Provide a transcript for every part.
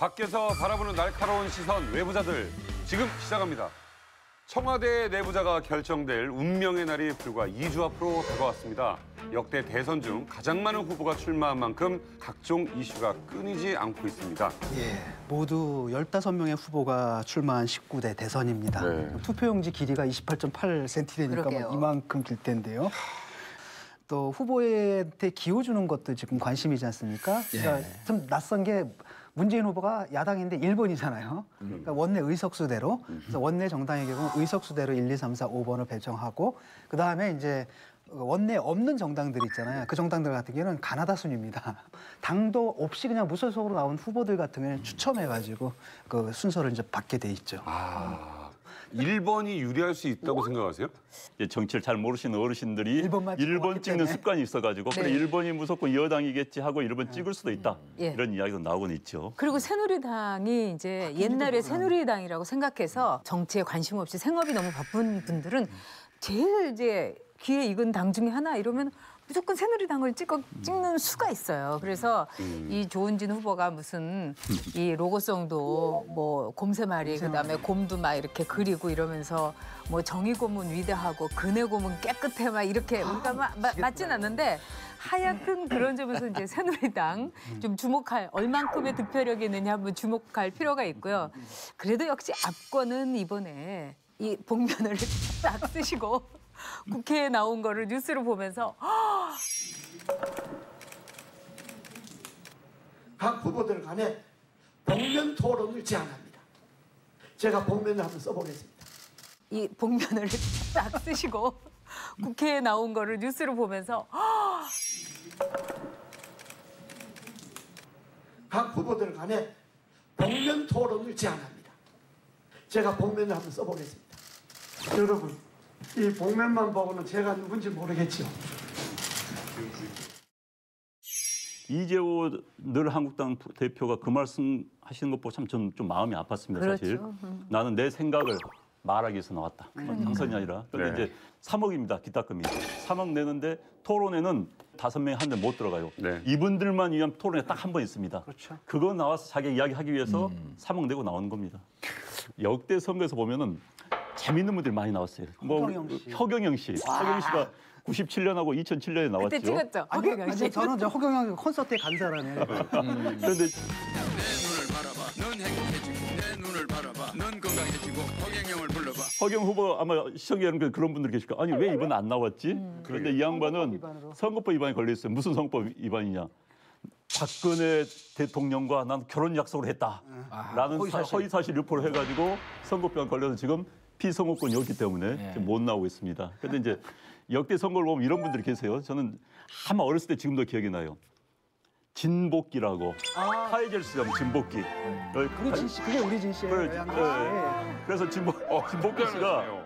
밖에서 바라보는 날카로운 시선 외부자들 지금 시작합니다. 청와대 내부자가 결정될 운명의 날이 불과 2주 앞으로 다가왔습니다. 역대 대선 중 가장 많은 후보가 출마한 만큼 각종 이슈가 끊이지 않고 있습니다. 예, 모두 15명의 후보가 출마한 19대 대선입니다. 네. 투표용지 길이가 28.8cm 되니까 뭐 이만큼 길 텐데요. 또 후보한테 기호 주는 것도 지금 관심이지 않습니까? 그러니까 좀 낯선 게 문재인 후보가 야당인데 1번이잖아요. 그러니까 원내 의석수대로. 그래서 원내 정당의 경우 의석수대로 1, 2, 3, 4, 5번을 배정하고 그다음에 이제 원내에 없는 정당들 있잖아요. 그 정당들 같은 경우는 가나다 순입니다. 당도 없이 그냥 무소속으로 나온 후보들 같은 경우는 추첨해가지고 그 순서를 이제 받게 돼 있죠. 1번이 유리할 수 있다고 생각하세요? 정치를 잘 모르시는 어르신들이 1번 찍는 습관이 있어가지고 네. 그래 1번이 무조건 여당이겠지 하고 1번 찍을 수도 있다. 이런 이야기도 나오곤 있죠. 그리고 새누리당이 이제 옛날에 새누리당이라고 생각해서 정치에 관심 없이 생업이 너무 바쁜 분들은 제일 이제 귀에 익은 당 중에 하나 이러면 무조건 새누리당을 찍는 수가 있어요. 그래서 이 조은진 후보가 무슨 이 로고송도 뭐 곰새마리 그다음에 곰도 막 이렇게 그리고 이러면서 뭐 정의고문 위대하고 근혜고문 깨끗해 막 이렇게 우리가 맞진 않는데 하여튼 그런 점에서 이제 새누리당 좀 주목할 얼만큼의 득표력이 있느냐 한번 주목할 필요가 있고요. 그래도 역시 압권은 이번에 이 복면을 딱 쓰시고 국회에 나온 거를 뉴스로 보면서 각 후보들 간에 복면 토론을 제안합니다. 제가 복면을 한번 써보겠습니다. 이 복면을 딱 쓰시고 국회에 나온 거를 뉴스로 보면서 각 후보들 간에 복면 토론을 제안합니다. 제가 복면을 한번 써보겠습니다. 여러분, 이 복면만 보고는 제가 누군지 모르겠죠. 이재호 늘 한국당 대표가 그 말씀 하시는 것 보고 참 좀 마음이 아팠습니다. 그렇죠. 사실. 나는 내 생각을 말하기 위해서 나왔다. 당선이 아니라. 그런데 이제 3억입니다. 기타금이. 3억 내는데 토론회는 5명이 한 대 못 들어가요. 네. 이분들만 위한 토론회 딱 한 번 있습니다. 그렇죠. 그거 나와서 자기 이야기하기 위해서 3억 내고 나오는 겁니다. 역대 선거에서 보면은 재밌는 분들이 많이 나왔어요. 허경영 씨. 허경영 씨. 허경영 씨가 97년하고 2007년에 나왔죠. 그때 찍었죠. 허경영 씨. 저는 저 허경영 콘서트에 간 사람이에요. 그런데 내 눈을 바라봐 넌 행복해지고 내 눈을 바라봐 넌 건강해지고 허경영을 불러봐. 허경 후보 아마 시청자 여러분 그런 분들 계실 거예요. 아니 왜 이번 안 나왔지? 그런데 이 양반은 선거법 위반이 걸려 있어요. 무슨 선거법 위반이냐? 박근혜 대통령과 난 결혼 약속을 했다라는 허위 사실 유포를 해가지고 선거법 걸려서 지금 피선거권이 없기 때문에 지금 못 나오고 있습니다. 그런데 이제 역대 선거를 보면 이런 분들이 계세요. 저는 아마 어렸을 때 지금도 기억이 나요. 진복기라고 하이젤 수염 진복기. 그게 우리 진 씨예요. 그래, 그래서 진복기 씨가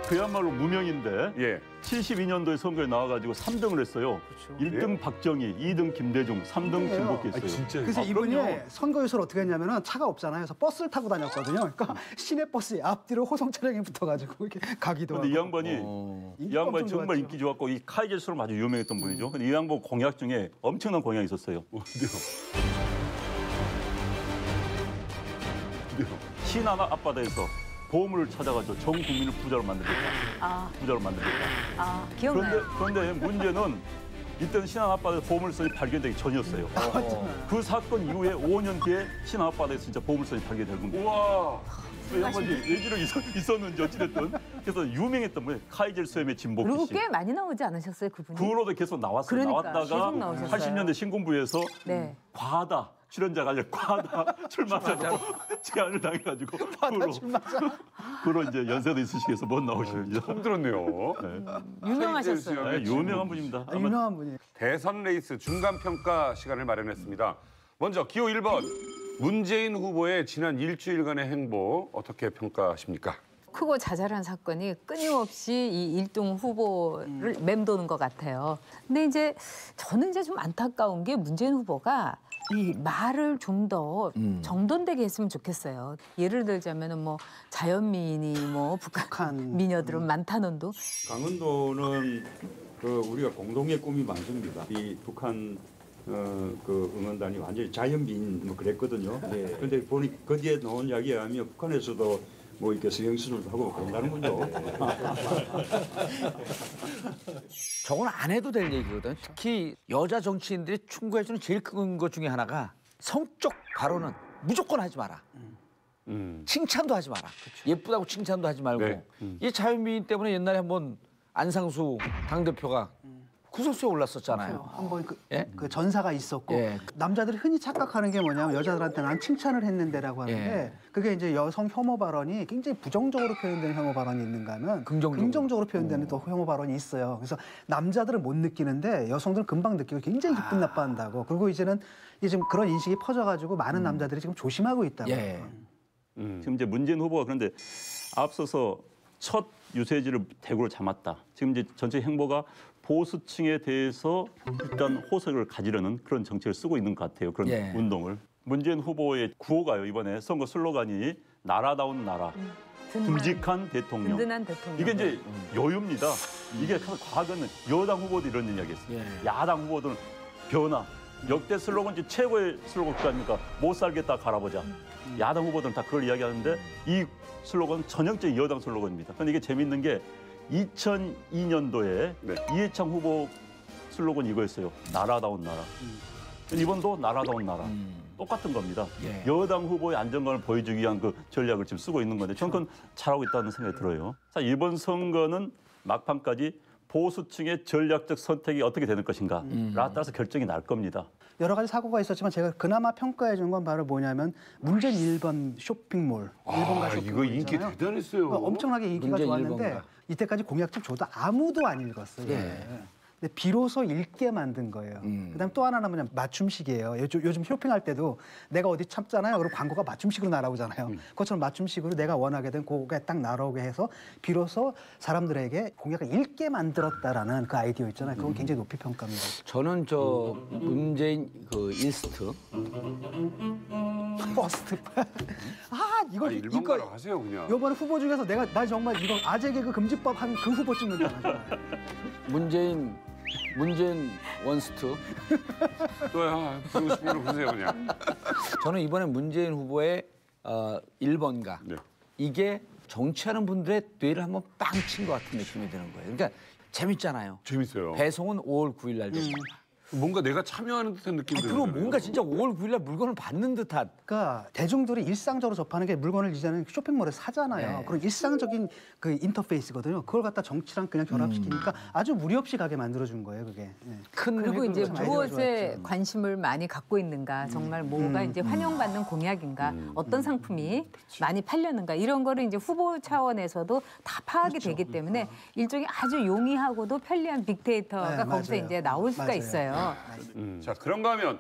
그야말로 무명인데 예. 72년도에 선거에 나와가지고 3등을 했어요. 1등 박정희, 2등 김대중, 3등 진복기 했어요. 진짜. 그래서 이분이 그럼요. 선거 유세를 어떻게 했냐면은 차가 없잖아요. 그래서 버스를 타고 다녔거든요. 그러니까 시내버스 앞뒤로 호송 차량이 붙어가지고 이렇게 가기도 하고. 근데 이 양반이 인기가 엄청 정말 좋았죠. 인기 좋았고 이 카이젤수로 아주 유명했던 분이죠. 근데 이 양반 공약 중에 엄청난 공약이 있었어요. 신안 앞바다에서 보물을 찾아가지고 전 국민을 부자로 만들겠다. 부자로 만들겠다. 기억나요. 그런데 문제는 이때는 신안 앞바다에서 보물선이 발견되기 전이었어요. 그 사건 이후에 5년 뒤에 신안 앞바다에서 진짜 보물선이 발견된 겁니다. 우와. 그 양반이 예지력 있었는지 어찌됐든 그래서 유명했던 분이 카이젤 수염의 진복기 그리고 씨. 꽤 많이 나오지 않으셨어요, 그분이? 그 후로도 계속 나왔어요. 그러니까, 나왔다가 계속 나오셨어요. 80년대 신군부에서 네. 과다 출연자가 아니라 과다 출마자로 제안을 당해가지고 그로 이제 연세도 있으시게 해서 못 나오십니다. 처음 들었네요. 유명하셨어요. 네, 유명한 분입니다. 아마 유명한 분이에요. 대선 레이스 중간평가 시간을 마련했습니다. 먼저 기호 1번 문재인 후보의 지난 일주일간의 행보 어떻게 평가하십니까? 크고 자잘한 사건이 끊임없이 이 1등 후보를 맴도는 것 같아요. 근데 이제 저는 이제 좀 안타까운 게 문재인 후보가 이 말을 좀 더 정돈되게 했으면 좋겠어요. 예를 들자면은 뭐 자연미인이 뭐 북한 미녀들은 많다는 둥. 강원도는 우리가 공동의 꿈이 많습니다. 이 북한 그 응원단이 완전히 자연민 뭐 그랬거든요. 그런데 보니 거기에 나온 이야기에 하면 북한에서도 뭐 이렇게 성형수술도 하고 그런다는군요. 저건 안 해도 될 얘기거든. 특히 여자 정치인들이 충고해주는 제일 큰 것 중에 하나가 성적 발언은 무조건 하지 마라. 칭찬도 하지 마라. 예쁘다고 칭찬도 하지 말고. 네. 이 자연미인 때문에 옛날에 한번 안상수 당대표가 구설수에 올랐었잖아요. 한번 예? 그 전사가 있었고 예. 남자들이 흔히 착각하는 게 뭐냐면 여자들한테 난 칭찬을 했는데라고 하는데 예. 그게 이제 여성 혐오 발언이 굉장히 부정적으로 표현되는 혐오 발언이 있는가 하면 긍정적으로. 표현되는 또 혐오 발언이 있어요. 그래서 남자들은 못 느끼는데 여성들은 금방 느끼고 굉장히 기분 나빠한다고. 그리고 이제는 이게 지금 그런 인식이 퍼져가지고 많은 남자들이 지금 조심하고 있다고. 예. 지금 이제 문재인 후보가 그런데 앞서서 첫 유세지를 대구로 잡았다. 지금 이제 전체 행보가 보수층에 대해서 일단 호석을 가지려는 그런 정책을 쓰고 있는 것 같아요. 그런 예. 운동을. 문재인 후보의 구호가요. 이번에 선거 슬로건이 나라다운 나라, 듬직한 대통령. 든든한 대통령. 이게 이제 여유입니다. 이게 과거는 여당 후보도 이런 이야기했어요. 예. 야당 후보들은 변화. 역대 슬로건 중 최고의 슬로건 그거 아닙니까? 못 살겠다 갈아보자. 야당 후보들은 다 그걸 이야기하는데 이 슬로건은 전형적인 여당 슬로건입니다. 그런데 이게 재밌는 게 2002년도에 네. 이해창 후보 슬로건 이거였어요. 나라다운 나라. 이번도 나라다운 나라. 똑같은 겁니다. 예. 여당 후보의 안정감을 보여주기 위한 그 전략을 지금 쓰고 있는 건데 저는 그건 잘하고 있다는 생각이 들어요. 자, 이번 선거는 막판까지 보수층의 전략적 선택이 어떻게 되는 것인가 라 따라서 결정이 날 겁니다. 여러 가지 사고가 있었지만 제가 그나마 평가해 준 건 바로 뭐냐면 문재인 1번 쇼핑몰, 일본가 쇼핑몰 이거 인기 있잖아요. 대단했어요. 엄청나게 인기가 문재인 좋았는데 일본가. 이때까지 공약집 줘도 아무도 안 읽었어요. 근데 비로소 읽게 만든 거예요. 그다음 또 하나는 뭐냐면 맞춤식이에요. 요즘 쇼핑할 때도 내가 어디 참잖아요. 그리고 광고가 맞춤식으로 날아오잖아요. 그것처럼 맞춤식으로 내가 원하게 된 그게 딱 날아오게 해서 비로소 사람들에게 공약을 읽게 만들었다라는 그 아이디어 있잖아요. 그건 굉장히 높이 평가합니다. 저는 저 문재인 그 일스트 버스트. 이거 일본가로 하세요 그냥. 이번 후보 중에서 나 정말 이거 아재 개그 금지법 한 그 후보 찍는다. 문재인 원스트. 또야 부르고 싶으면 부르세요 그냥. 저는 이번에 문재인 후보의 1번가 네. 이게 정치하는 분들의 뇌를 한번 빵 친 것 같은 느낌이 드는 거예요. 그러니까 재밌잖아요. 재밌어요. 배송은 5월 9일 날 됩니다. 뭔가 내가 참여하는 듯한 느낌이 들어요. 그리고 뭔가 진짜 5월 9일 날 물건을 받는 듯한. 그러니까 대중들이 일상적으로 접하는 게 물건을 이제는 쇼핑몰에 사잖아요. 네. 그런 일상적인 그 인터페이스거든요. 그걸 갖다 정치랑 그냥 결합시키니까 아주 무리 없이 가게 만들어준 거예요, 그게. 네. 큰 그리고 이제 좀 아이디어가 무엇에 좋았죠. 관심을 많이 갖고 있는가, 정말 뭐가 이제 환영받는 공약인가, 어떤 상품이 많이 팔렸는가 이런 거를 이제 후보 차원에서도 다 파악이 되기 때문에 일종의 아주 용이하고도 편리한 빅데이터가 네, 거기서 맞아요. 이제 나올 수가 맞아요. 있어요. 자, 그런가 하면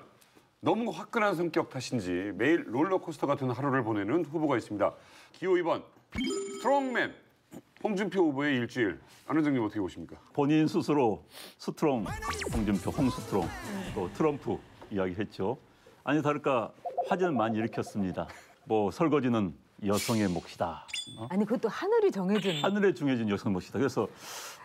너무 화끈한 성격 탓인지 매일 롤러코스터 같은 하루를 보내는 후보가 있습니다. 기호 2번 스트롱맨 홍준표 후보의 일주일. 안 원장님 어떻게 보십니까? 본인 스스로 스트롱, 홍준표, 홍스트롱, 또 트럼프 이야기했죠. 아니 다를까 화제는 많이 일으켰습니다. 뭐 설거지는 여성의 몫이다. 아니 그것도 하늘이 정해진. 하늘에 중해진 여성 몫이다. 그래서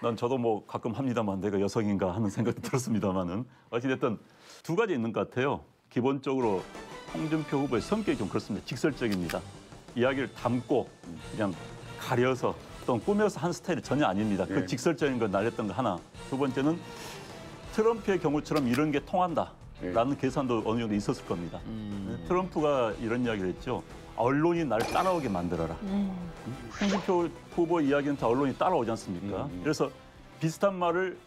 난 저도 뭐 가끔 합니다만 내가 여성인가 하는 생각이 들었습니다만은 어찌됐든 두 가지 있는 것 같아요. 기본적으로 홍준표 후보의 성격이 좀 그렇습니다. 직설적입니다. 이야기를 담고 그냥 가려서 또는 꾸며서 한 스타일이 전혀 아닙니다. 그 직설적인 거 날렸던 거 하나. 두 번째는 트럼프의 경우처럼 이런 게 통한다라는 계산도 어느 정도 있었을 겁니다. 트럼프가 이런 이야기를 했죠. 언론이 날 따라오게 만들어라. 홍준표 후보 이야기는 다 언론이 따라오지 않습니까? 그래서 비슷한 말을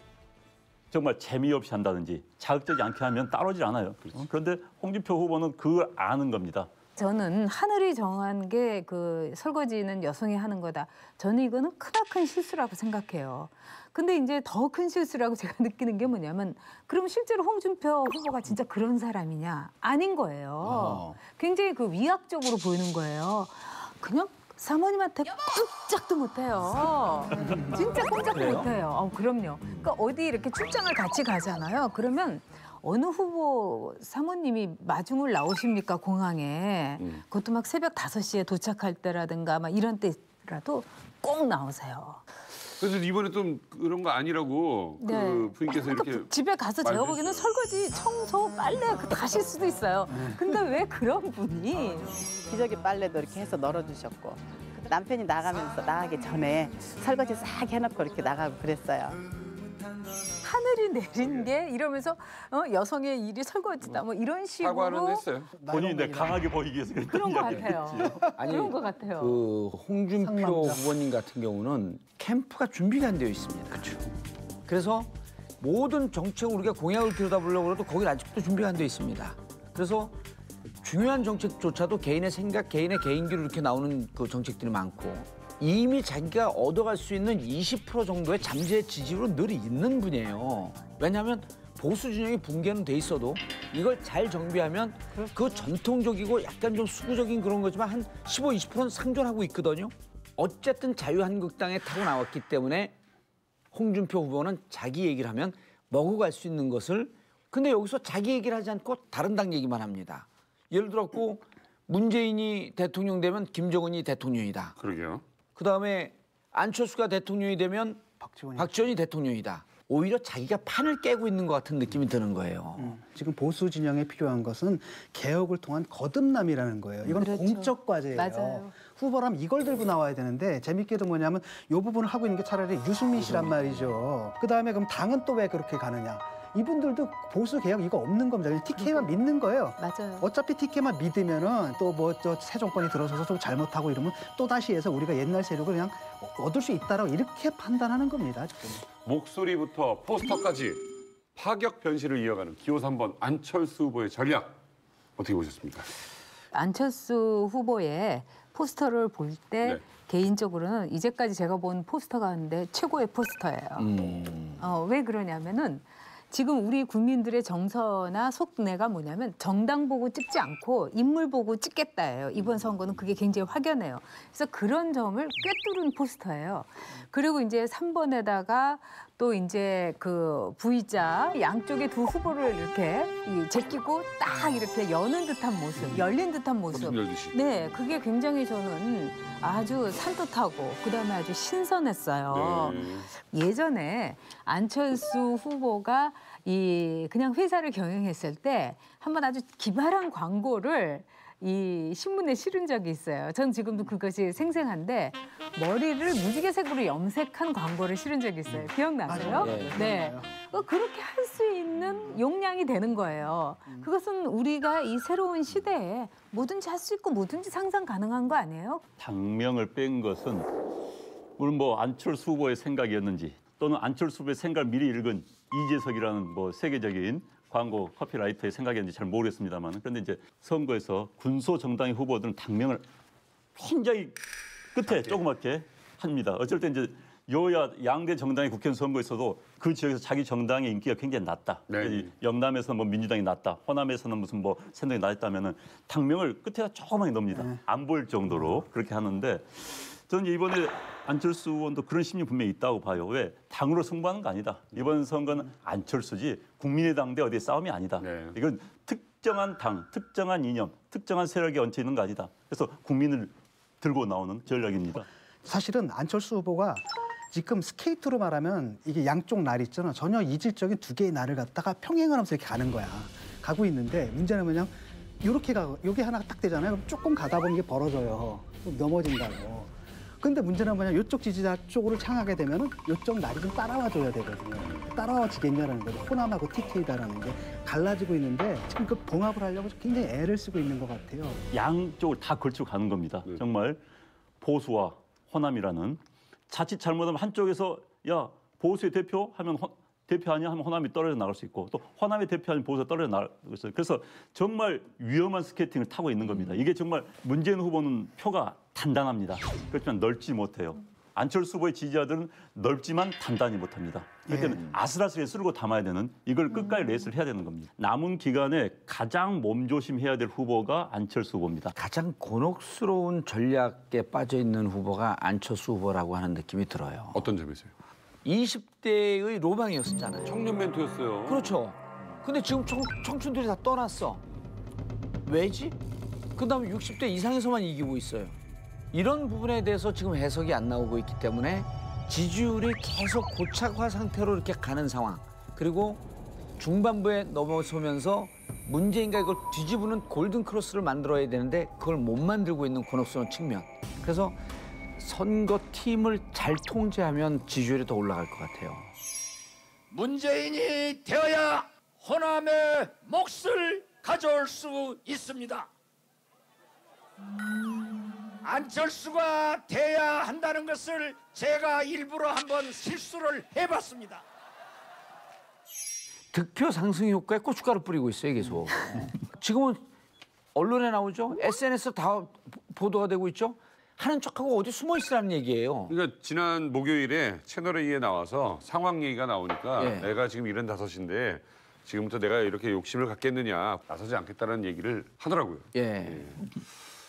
정말 재미없이 한다든지 자극적이지 않게 하면 따라오질 않아요. 그런데 홍준표 후보는 그걸 아는 겁니다. 저는 하늘이 정한 게 그 설거지는 여성이 하는 거다. 저는 이거는 크나큰 실수라고 생각해요. 근데 이제 더 큰 실수라고 제가 느끼는 게 뭐냐면 그럼 실제로 홍준표 후보가 진짜 그런 사람이냐? 아닌 거예요. 굉장히 그 위압적으로 보이는 거예요. 그냥 사모님한테 꼼짝도 못해요. 진짜 꼼짝도 못해요. 그럼요. 그러니까 어디 이렇게 출장을 같이 가잖아요. 그러면 어느 후보 사모님이 마중을 나오십니까, 공항에. 그것도 막 새벽 5시에 도착할 때라든가 막 이런 때라도 꼭 나오세요. 그래서 이번에 좀 그런 거 아니라고 네. 그 부인께서 그러니까 이렇게 집에 가서 제가 말도 보기에는 해줘요. 설거지, 청소, 빨래 다 하실 수도 있어요. 근데 왜 그런 분이 기저귀 빨래도 이렇게 해서 널어주셨고 남편이 나가기 전에 설거지 싹 해놓고 이렇게 나가고 그랬어요. 하늘이 내린 게 이러면서 여성의 일이 설거지다 뭐 이런 사과는 식으로 했어요. 본인이 내 강하게 보이기 위해서 그런 것 이야기를 같아요. 했지. 아니, 그런 것 같아요. 그 홍준표 상남자. 후보님 같은 경우는 캠프가 준비가 안 되어 있습니다. 그렇죠. 그래서 모든 정책을 우리가 공약을 들여다보려고 해도 거기 아직도 준비가 안 되어 있습니다. 그래서 중요한 정책조차도 개인의 생각, 개인의 개인기로 이렇게 나오는 그 정책들이 많고 이미 자기가 얻어갈 수 있는 20% 정도의 잠재 지지율은 늘 있는 분이에요. 왜냐하면 보수 진영이 붕괴는 돼 있어도 이걸 잘 정비하면 그 전통적이고 약간 좀 수구적인 그런 거지만 한 15, 20%는 상존하고 있거든요. 어쨌든 자유한국당에 타고 나왔기 때문에 홍준표 후보는 자기 얘기를 하면 먹어갈 수 있는 것을 근데 여기서 자기 얘기를 하지 않고 다른 당 얘기만 합니다. 예를 들었고 문재인이 대통령 되면 김정은이 대통령이다. 그러게요. 그다음에 안철수가 대통령이 되면 박지원이 대통령이다. 오히려 자기가 판을 깨고 있는 것 같은 느낌이 드는 거예요. 지금 보수 진영에 필요한 것은 개혁을 통한 거듭남이라는 거예요. 이건 그렇죠. 공적 과제예요. 맞아요. 후보라면 이걸 들고 나와야 되는데 재밌게도 뭐냐면 이 부분을 하고 있는 게 차라리 유승민 씨란 말이죠. 그다음에 그럼 당은 또 왜 그렇게 가느냐. 이분들도 보수 개혁 이거 없는 겁니다. 그냥 TK만 믿는 거예요. 맞아요. 어차피 TK만 믿으면은 또 뭐 저 새 정권이 들어서서 좀 잘못하고 이러면 또 다시 해서 우리가 옛날 세력을 그냥 얻을 수 있다라고 이렇게 판단하는 겁니다. 지금. 목소리부터 포스터까지 파격 변신을 이어가는 기호 3번 안철수 후보의 전략 어떻게 보셨습니까? 안철수 후보의 포스터를 볼 때 네. 개인적으로는 이제까지 제가 본 포스터 가운데 최고의 포스터예요. 왜 그러냐면은 지금 우리 국민들의 정서나 속내가 뭐냐면 정당 보고 찍지 않고 인물 보고 찍겠다예요. 이번 선거는 그게 굉장히 확연해요. 그래서 그런 점을 꿰뚫은 포스터예요. 그리고 이제 3번에다가 또 이제 그 V자 양쪽에 두 후보를 이렇게 제끼고 딱 이렇게 여는 듯한 모습, 열린 듯한 모습. 열듯이. 네, 그게 굉장히 저는 아주 산뜻하고 그다음에 아주 신선했어요. 네. 예전에 안철수 후보가 그냥 회사를 경영했을 때 한번 아주 기발한 광고를 이 신문에 실은 적이 있어요. 전 지금도 그것이 생생한데 머리를 무지개색으로 염색한 광고를 실은 적이 있어요. 기억나세요? 네. 그렇게 할 수 있는 용량이 되는 거예요. 그것은 우리가 이 새로운 시대에 뭐든지 할 수 있고 뭐든지 상상 가능한 거 아니에요? 당명을 뺀 것은 물론 뭐 안철수 후보의 생각이었는지 또는 안철수 후보의 생각을 미리 읽은 이재석이라는 뭐 세계적인 광고 커피라이터의 생각이었는지 잘 모르겠습니다만 그런데 이제 선거에서 군소 정당의 후보들은 당명을 굉장히 끝에 조그맣게 합니다. 어쩔 때 이제 여야 양대 정당의 국회의원 선거에서도 그 지역에서 자기 정당의 인기가 굉장히 낮다. 네. 영남에서는 뭐 민주당이 낮다. 호남에서는 무슨 뭐 새누리당이 낮다면은 당명을 끝에다 조그맣게 넣습니다. 안 보일 정도로 그렇게 하는데 저는 이번에 안철수 의원도 그런 심리 분명히 있다고 봐요. 왜? 당으로 승부하는 거 아니다. 이번 선거는 안철수지 국민의당 대 어디의 싸움이 아니다. 네. 이건 특정한 당, 특정한 이념, 특정한 세력에 얹혀 있는 거 아니다. 그래서 국민을 들고 나오는 전략입니다. 사실은 안철수 후보가 지금 스케이트로 말하면 이게 양쪽 날 있잖아. 전혀 이질적인 두 개의 날을 갖다가 평행을 하면서 이렇게 가는 거야. 가고 있는데 문제는 뭐냐? 이렇게 가고 여기 하나가 딱 되잖아요. 그럼 조금 가다 보면 이게 벌어져요. 넘어진다고. 근데 문제는 뭐냐? 이쪽 지지자 쪽으로 향하게 되면은 이쪽 날이 좀 따라와 줘야 되거든요. 따라와 지겠냐라는 거죠. 호남하고 TK다라는 게 갈라지고 있는데 지금 그 봉합을 하려고 굉장히 애를 쓰고 있는 것 같아요. 양쪽을 다 걸치고 가는 겁니다. 정말 보수와 호남이라는 자칫 잘못하면 한쪽에서 야 보수의 대표 하면 대표하냐 하면 호남이 떨어져 나갈 수 있고 또 호남의 대표하면 보수가 떨어져 나갈 수 있어요. 그래서 정말 위험한 스케이팅을 타고 있는 겁니다. 이게 정말 문재인 후보는 표가 단단합니다. 그렇지만 넓지 못해요. 안철수 후보의 지지자들은 넓지만 단단히 못합니다. 그때는 아슬아슬하게 쓸고 담아야 되는 이걸 끝까지 레이스를 해야 되는 겁니다. 남은 기간에 가장 몸조심해야 될 후보가 안철수 후보입니다. 가장 곤혹스러운 전략에 빠져 있는 후보가 안철수 후보라고 하는 느낌이 들어요. 어떤 점에서요? 20대의 로망이었었잖아요. 청년 멘토였어요. 그렇죠. 근데 지금 청춘들이 다 떠났어. 왜지? 그다음에 60대 이상에서만 이기고 있어요. 이런 부분에 대해서 지금 해석이 안 나오고 있기 때문에 지지율이 계속 고착화 상태로 이렇게 가는 상황. 그리고 중반부에 넘어서면서 문재인가 이걸 뒤집는 골든 크로스를 만들어야 되는데 그걸 못 만들고 있는 권옥선 측면. 그래서 선거 팀을 잘 통제하면 지지율이 더 올라갈 것 같아요. 문재인이 되어야 호남의 몫을 가져올 수 있습니다. 안철수가 돼야 한다는 것을 제가 일부러 한번 실수를 해봤습니다. 득표 상승 효과에 고춧가루 뿌리고 있어요, 계속. 지금은 언론에 나오죠? SNS 다 보도가 되고 있죠? 하는 척하고 어디 숨어 있으라는 얘기예요. 그러니까 지난 목요일에 채널A에 나와서 상황 얘기가 나오니까 예. 내가 지금 75인데 지금부터 내가 이렇게 욕심을 갖겠느냐 나서지 않겠다는 얘기를 하더라고요. 예.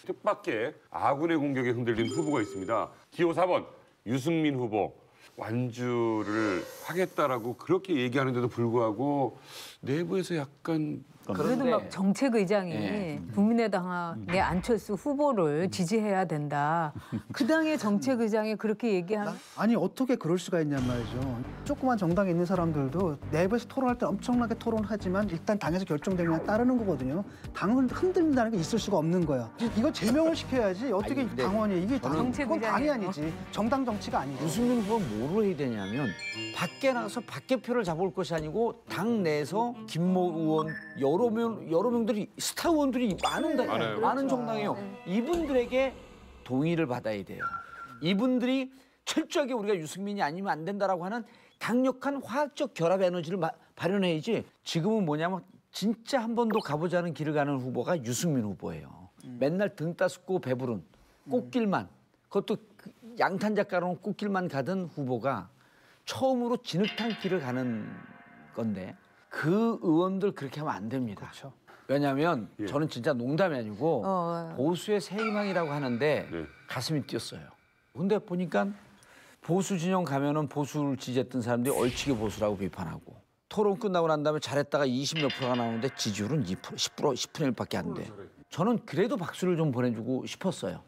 뜻밖의 아군의 공격에 흔들린 후보가 있습니다. 기호 4번 유승민 후보. 완주를 하겠다라고 그렇게 얘기하는데도 불구하고 내부에서 약간 그래도 막 정책의장이 국민의당의 안철수 후보를 지지해야 된다. 그 당의 정책의장이 그렇게 얘기하면 아니 어떻게 그럴 수가 있냔 말이죠. 조그만 정당에 있는 사람들도 내부에서 토론할 때 엄청나게 토론하지만 일단 당에서 결정되면 따르는 거거든요. 당을 흔들린다는 게 있을 수가 없는 거야. 이거 제명을 시켜야지 어떻게 아니, 당원이 이게 그건 당이 정책의장이에요. 아니지. 정당 정치가 아니지. 유승민 후보는 뭐로 해야 되냐면 밖에 나가서 밖에 표를 잡을 것이 아니고 당 내에서 김모 의원 여러 명들이 스타 의원들이 많아요. 많은 정당이에요. 이분들에게 동의를 받아야 돼요. 이분들이 철저하게 우리가 유승민이 아니면 안 된다라고 하는 강력한 화학적 결합 에너지를 발현해야지. 지금은 뭐냐면 진짜 한 번도 가보자는 길을 가는 후보가 유승민 후보예요. 맨날 등 따숩고 배부른 꽃길만 그것도 양탄 작가로는 꽃길만 가던 후보가 처음으로 진흙탕 길을 가는 건데 그 의원들 그렇게 하면 안 됩니다. 그렇죠. 왜냐하면 저는 진짜 농담이 아니고 보수의 새 희망이라고 하는데 네. 가슴이 뛰었어요. 근데 보니까 보수 진영 가면은 보수를 지지했던 사람들이 얼치기 보수라고 비판하고 토론 끝나고 난 다음에 잘했다가 20몇 프로가 나오는데 지지율은 2%, 10%, 10분의 1밖에 안 돼. 저는 그래도 박수를 좀 보내주고 싶었어요.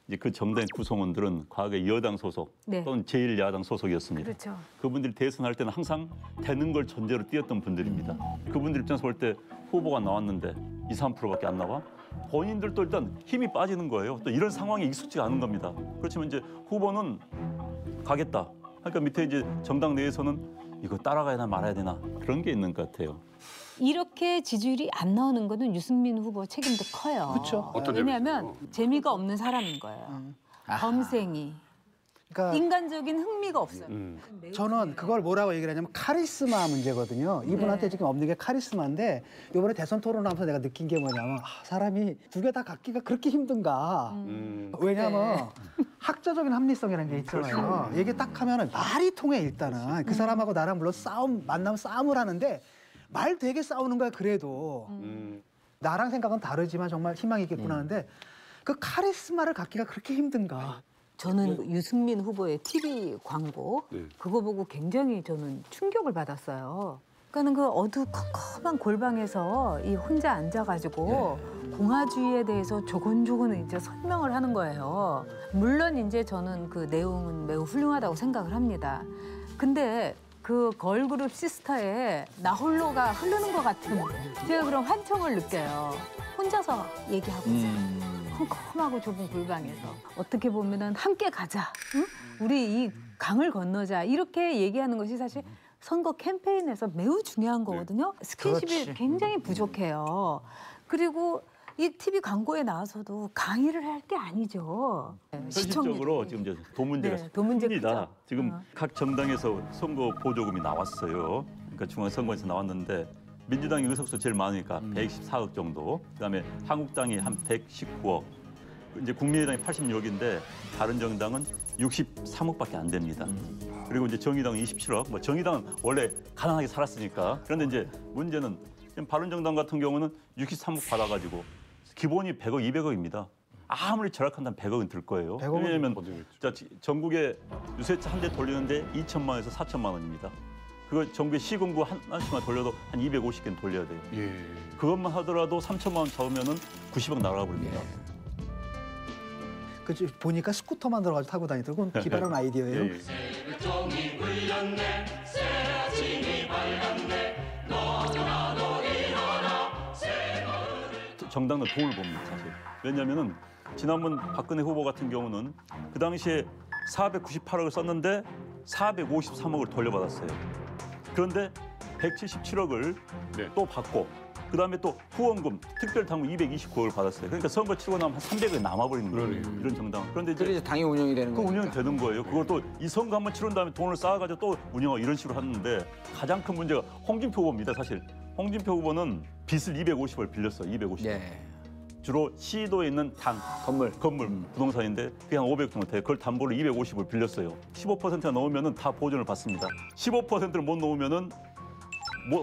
이제 그 정당 구성원들은 과거에 여당 소속 네. 또는 제1야당 소속이었습니다. 그렇죠. 그분들이 대선할 때는 항상 되는 걸 전제로 뛰었던 분들입니다. 그분들 입장에서 볼 때 후보가 나왔는데 2, 3%밖에 안 나와? 본인들도 일단 힘이 빠지는 거예요. 또 이런 상황에 익숙지가 않은 겁니다. 그렇지만 이제 후보는 가겠다. 그러니까 밑에 이제 정당 내에서는 이거 따라가야 되나 말아야 되나 그런 게 있는 것 같아요. 이렇게 지지율이 안 나오는 거는 유승민 후보 책임도 커요. 그렇죠. 어떤 왜냐하면 점에서? 재미가 없는 사람인 거예요. 범생이. 그러니까 인간적인 흥미가 없어요. 저는 그걸 뭐라고 얘기를 하냐면 카리스마 문제거든요. 이분한테 네. 지금 없는 게 카리스마인데 이번에 대선 토론하면서 내가 느낀 게 뭐냐면 사람이 두 개 다 갖기가 그렇게 힘든가. 왜냐면 학자적인 합리성이라는 게 있잖아요. 얘기 딱 하면은 말이 통해 일단은. 그 사람하고 나랑 물론 만나면 싸움을 하는데 말 되게 싸우는 거야 그래도. 나랑 생각은 다르지만 정말 희망이 있겠구나 하는데 그 카리스마를 갖기가 그렇게 힘든가. 저는 유승민 후보의 TV 광고 네. 그거 보고 굉장히 저는 충격을 받았어요. 그러니까는 그 어두컴컴한 골방에서 이 혼자 앉아가지고 공화주의에 대해서 조곤조곤 이제 설명을 하는 거예요. 물론 이제 저는 그 내용은 매우 훌륭하다고 생각을 합니다. 근데 그 걸그룹 시스터에 나 홀로가 흐르는 것 같은 제가 그런 환청을 느껴요. 혼자서 얘기하고 있어요. 컴컴하고 좁은 골방에서 어떻게 보면은 함께 가자, 응? 우리 이 강을 건너자 이렇게 얘기하는 것이 사실 선거 캠페인에서 매우 중요한 거거든요. 스킨십이 그렇지. 굉장히 부족해요. 그리고 이 TV 광고에 나와서도 강의를 할 게 아니죠. 현실적으로 지금 이제 돈 문제가 네, 돈 문제 큽니다. 크죠. 지금 각 정당에서 선거 보조금이 나왔어요. 그러니까 중앙선거에서 나왔는데 민주당이 의석수 제일 많으니까 124억 정도. 그다음에 한국당이 한 119억. 이제 국민의당이 86억인데 다른 정당은 63억밖에 안 됩니다. 그리고 이제 정의당은 27억. 뭐 정의당은 원래 가난하게 살았으니까. 그런데 이제 문제는 지금 바른정당 같은 경우는 63억 받아가지고 기본이 100억, 200억입니다. 아무리 절약한다면 100억은 들 거예요. 100억은 왜냐하면 자, 전국에 유세차 한 대 돌리는데 2천만 원에서 4천만 원입니다. 그거 전국에 시군구 하나씩만 돌려도 한 250개는 돌려야 돼요. 예. 그것만 하더라도 3천만 원 잡으면은 90억 날아가 버립니다. 그 보니까 스쿠터만 들어가지고 타고 다니더라고. 기발한 아이디어예요. 예, 예. 정당은 돈을 봅니다, 사실. 왜냐하면은 지난번 박근혜 후보 같은 경우는 그 당시에 498억을 썼는데 453억을 돌려받았어요. 그런데 177억을 네. 또 받고 그다음에 또 후원금, 특별당부 229억을 받았어요. 그러니까 선거 치고 나면 한 300억이 남아버리는 거예요. 이런 정당. 그런데 이제 당이 운영이 되는 그 거니까. 운영이 되는 거예요. 그걸 또 이 선거 한번 치른 다음에 돈을 쌓아가지고 또 운영하고 이런 식으로 하는데 가장 큰 문제가 홍준표 후보입니다, 사실. 홍준표 후보는 빚을 250을 빌렸어요, 250을. 예. 주로 시도에 있는 건물 부동산인데 그게 한 500 정도 돼요. 그걸 담보로 250을 빌렸어요. 15%가 넘으면은 다 보존을 받습니다. 15%를 못 넘으면은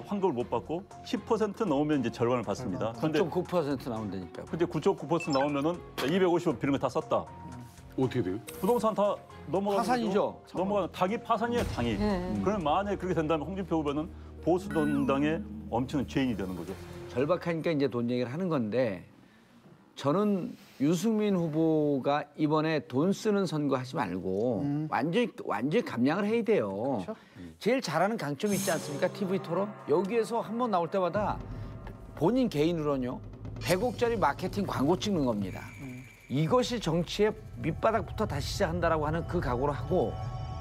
환급을 못 받고 10% 넘으면 이제 절반을 받습니다. 그런데 9.9% 나온다니까. 근데 9.9% 나오면은 250을 빌린 거 다 썼다. 어떻게 돼요? 부동산 다 넘어가는 파산이죠. 거죠. 넘어가는 당이 파산이에요, 당이. 그러면 만약에 그렇게 된다면 홍준표 후보는 보수 정당의 엄청난 죄인이 되는 거죠. 절박하니까 이제 돈 얘기를 하는 건데 저는 유승민 후보가 이번에 돈 쓰는 선거 하지 말고 완전히 감량을 해야 돼요. 그렇죠? 제일 잘하는 강점이 있지 않습니까? TV 토론. 여기에서 한 번 나올 때마다 본인 개인으로는요. 100억짜리 마케팅 광고 찍는 겁니다. 이것이 정치의 밑바닥부터 다시 시작한다라고 하는 그 각오를 하고